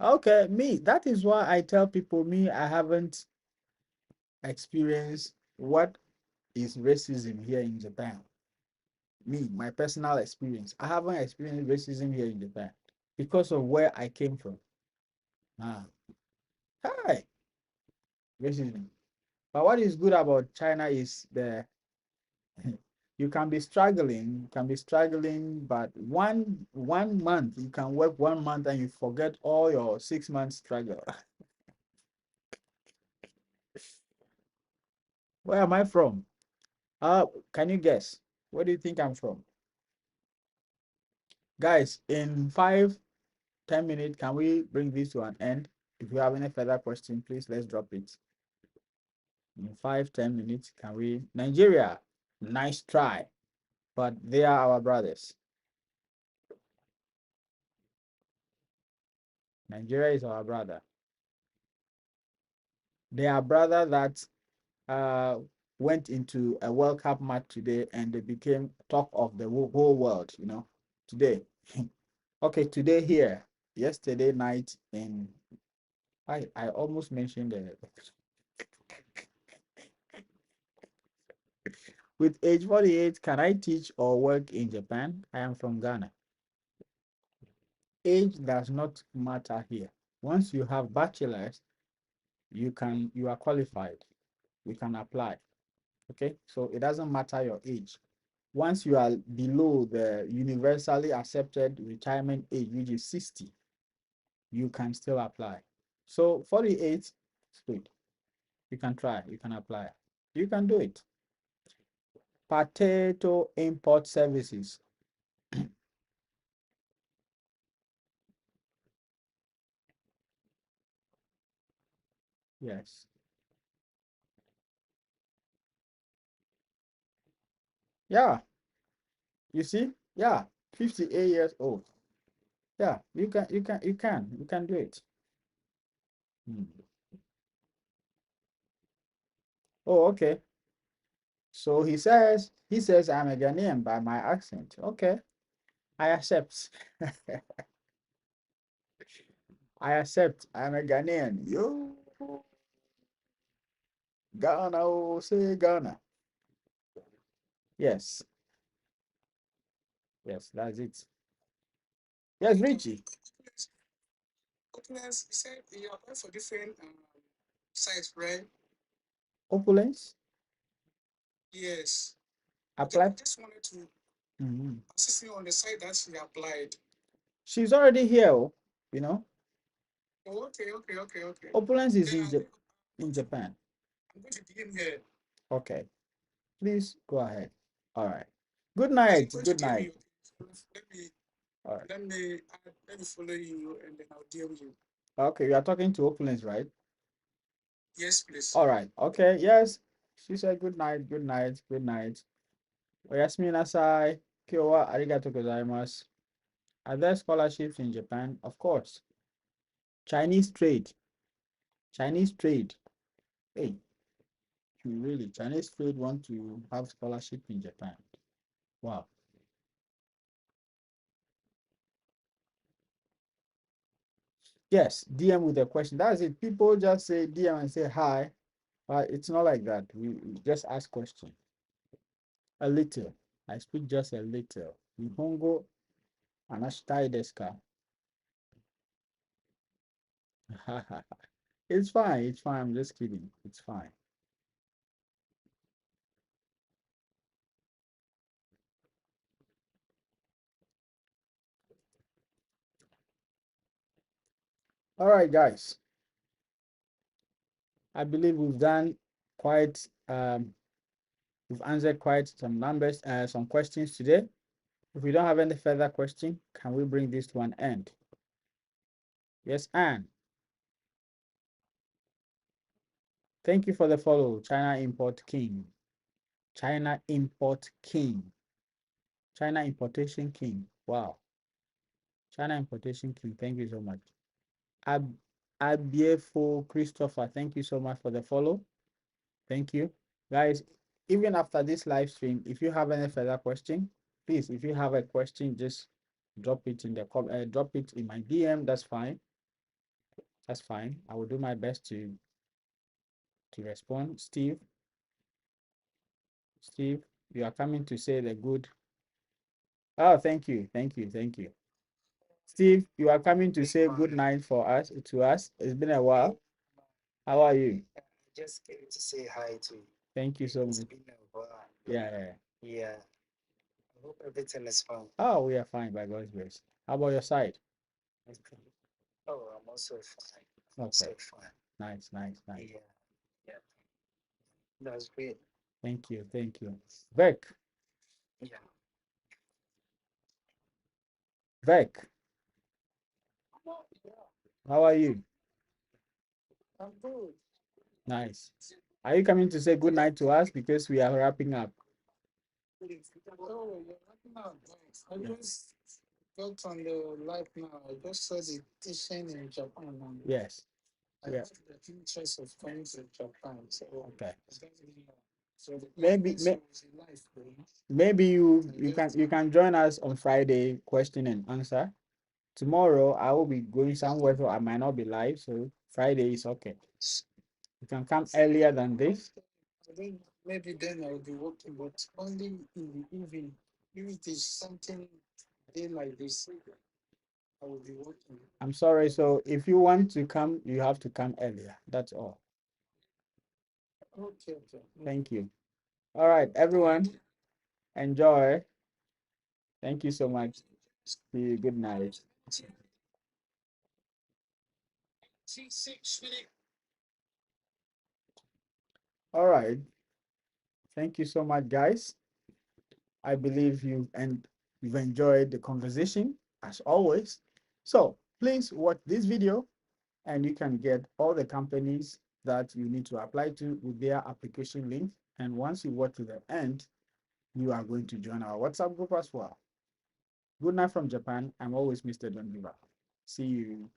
Okay, me. That is why I tell people, me, I haven't experienced what is racism here in Japan. Me, my personal experience. I haven't experienced racism here in Japan because of where I came from. Ah, hi, racism. But what is good about China is you can be struggling, but one month you can work 1 month and you forget all your 6 months struggle. Where am I from? Can you guess? Where do you think I'm from? Guys, in 5-10 minutes, can we bring this to an end? If you have any further question, please let's drop it. In 5-10 minutes, can we? Nigeria, nice try, but they are our brothers. Nigeria is our brother. They are brother that uh, went into a World Cup match today and they became talk of the whole world, today. Okay, today here, yesterday night in, I almost mentioned with age 48, can I teach or work in Japan? I am from Ghana. Age does not matter here. Once you have bachelor's, you are qualified. You can apply. Okay, so it doesn't matter your age. Once you are below the universally accepted retirement age, which is 60, you can still apply. So 48 is good. You can try, you can apply. You can do it. Potato import services. Yes. Yeah. You see? Yeah. 58 years old. Yeah, you can do it. Hmm. Oh, okay. So he says I'm a Ghanaian by my accent. Okay, I accept. I accept. I'm a Ghanaian. Yo, Ghana, oh, say Ghana. Yes, yes, that's it. Yes, Richie. Opulence, you said you apply for different sites, right? Opulence? Yes. Apply. I just wanted to assist you on the site that she applied. She's already here, you know. Oh, okay. Opulence is Then in Japan. I'm going to DM her. Okay. Please go ahead. All right. Good night. I'm going Good to DM night. you. Let me All right. let me follow you and then I'll DM you. Okay, you are talking to Opulence, right? Yes, please. All right. Okay. Yes. She said good night. Good night. Good night. Oyasumi nasai. Kyowa arigato gozaimasu. Are there scholarships in Japan? Of course. Chinese trade. Chinese trade. Hey, really, Chinese trade want to have scholarship in Japan. Wow. Yes, DM with a question. That's it. People just say DM and say hi, but it's not like that. We just ask question. A little. I speak just a little. Nihongo anashitai desu ka? It's fine. It's fine. I'm just kidding. It's fine. All right, guys. I believe we've done quite we've answered quite some numbers, some questions today. If we don't have any further question, can we bring this to an end? Yes, Anne. Thank you for the follow. China Import King. China Import King. China Importation King. Wow. China Importation King. Thank you so much. Abiefo Christopher. Thank you so much for the follow. Thank you. Guys, even after this live stream, if you have any further question, please, if you have a question, just drop it in the drop it in my DM. That's fine. That's fine. I will do my best to respond. Steve, you are coming to say the good. Oh, thank you. Steve, you are coming to say good night for us to us. It's been a while. How are you? Just came to say hi to you. Thank you so much. It's been a while. Yeah. I hope everything is fine. Oh, we are fine by God's grace. How about your side? Oh, I'm also fine. Okay. Fine. Nice. Yeah. That's great. Thank you. Vec. Yeah. Vec, how are you? I'm good. Nice. Are you coming to say good night to us because we are wrapping up? Oh, you're wrapping up. I just got on the live now. I just saw the teaching in Japan. Yes. I have the interest of coming to Japan. So Okay. so Maybe you can join us on Friday, question and answer. Tomorrow I will be going somewhere, so I might not be live. So Friday is okay. You can come earlier than this. I think maybe then I'll be working, but only in the evening. If it is something day like this, I will be working. I'm sorry. So if you want to come, you have to come earlier. That's all. Okay. Thank you. All right, everyone. Enjoy. Thank you so much. See you. Good night. All right. Thank you so much, guys. I believe you've enjoyed the conversation as always. So please watch this video and you can get all the companies that you need to apply to with their application link. And once you watch to the end, you are going to join our WhatsApp group as well. Good night from Japan. I'm always Mr. Don't Give Up. See you.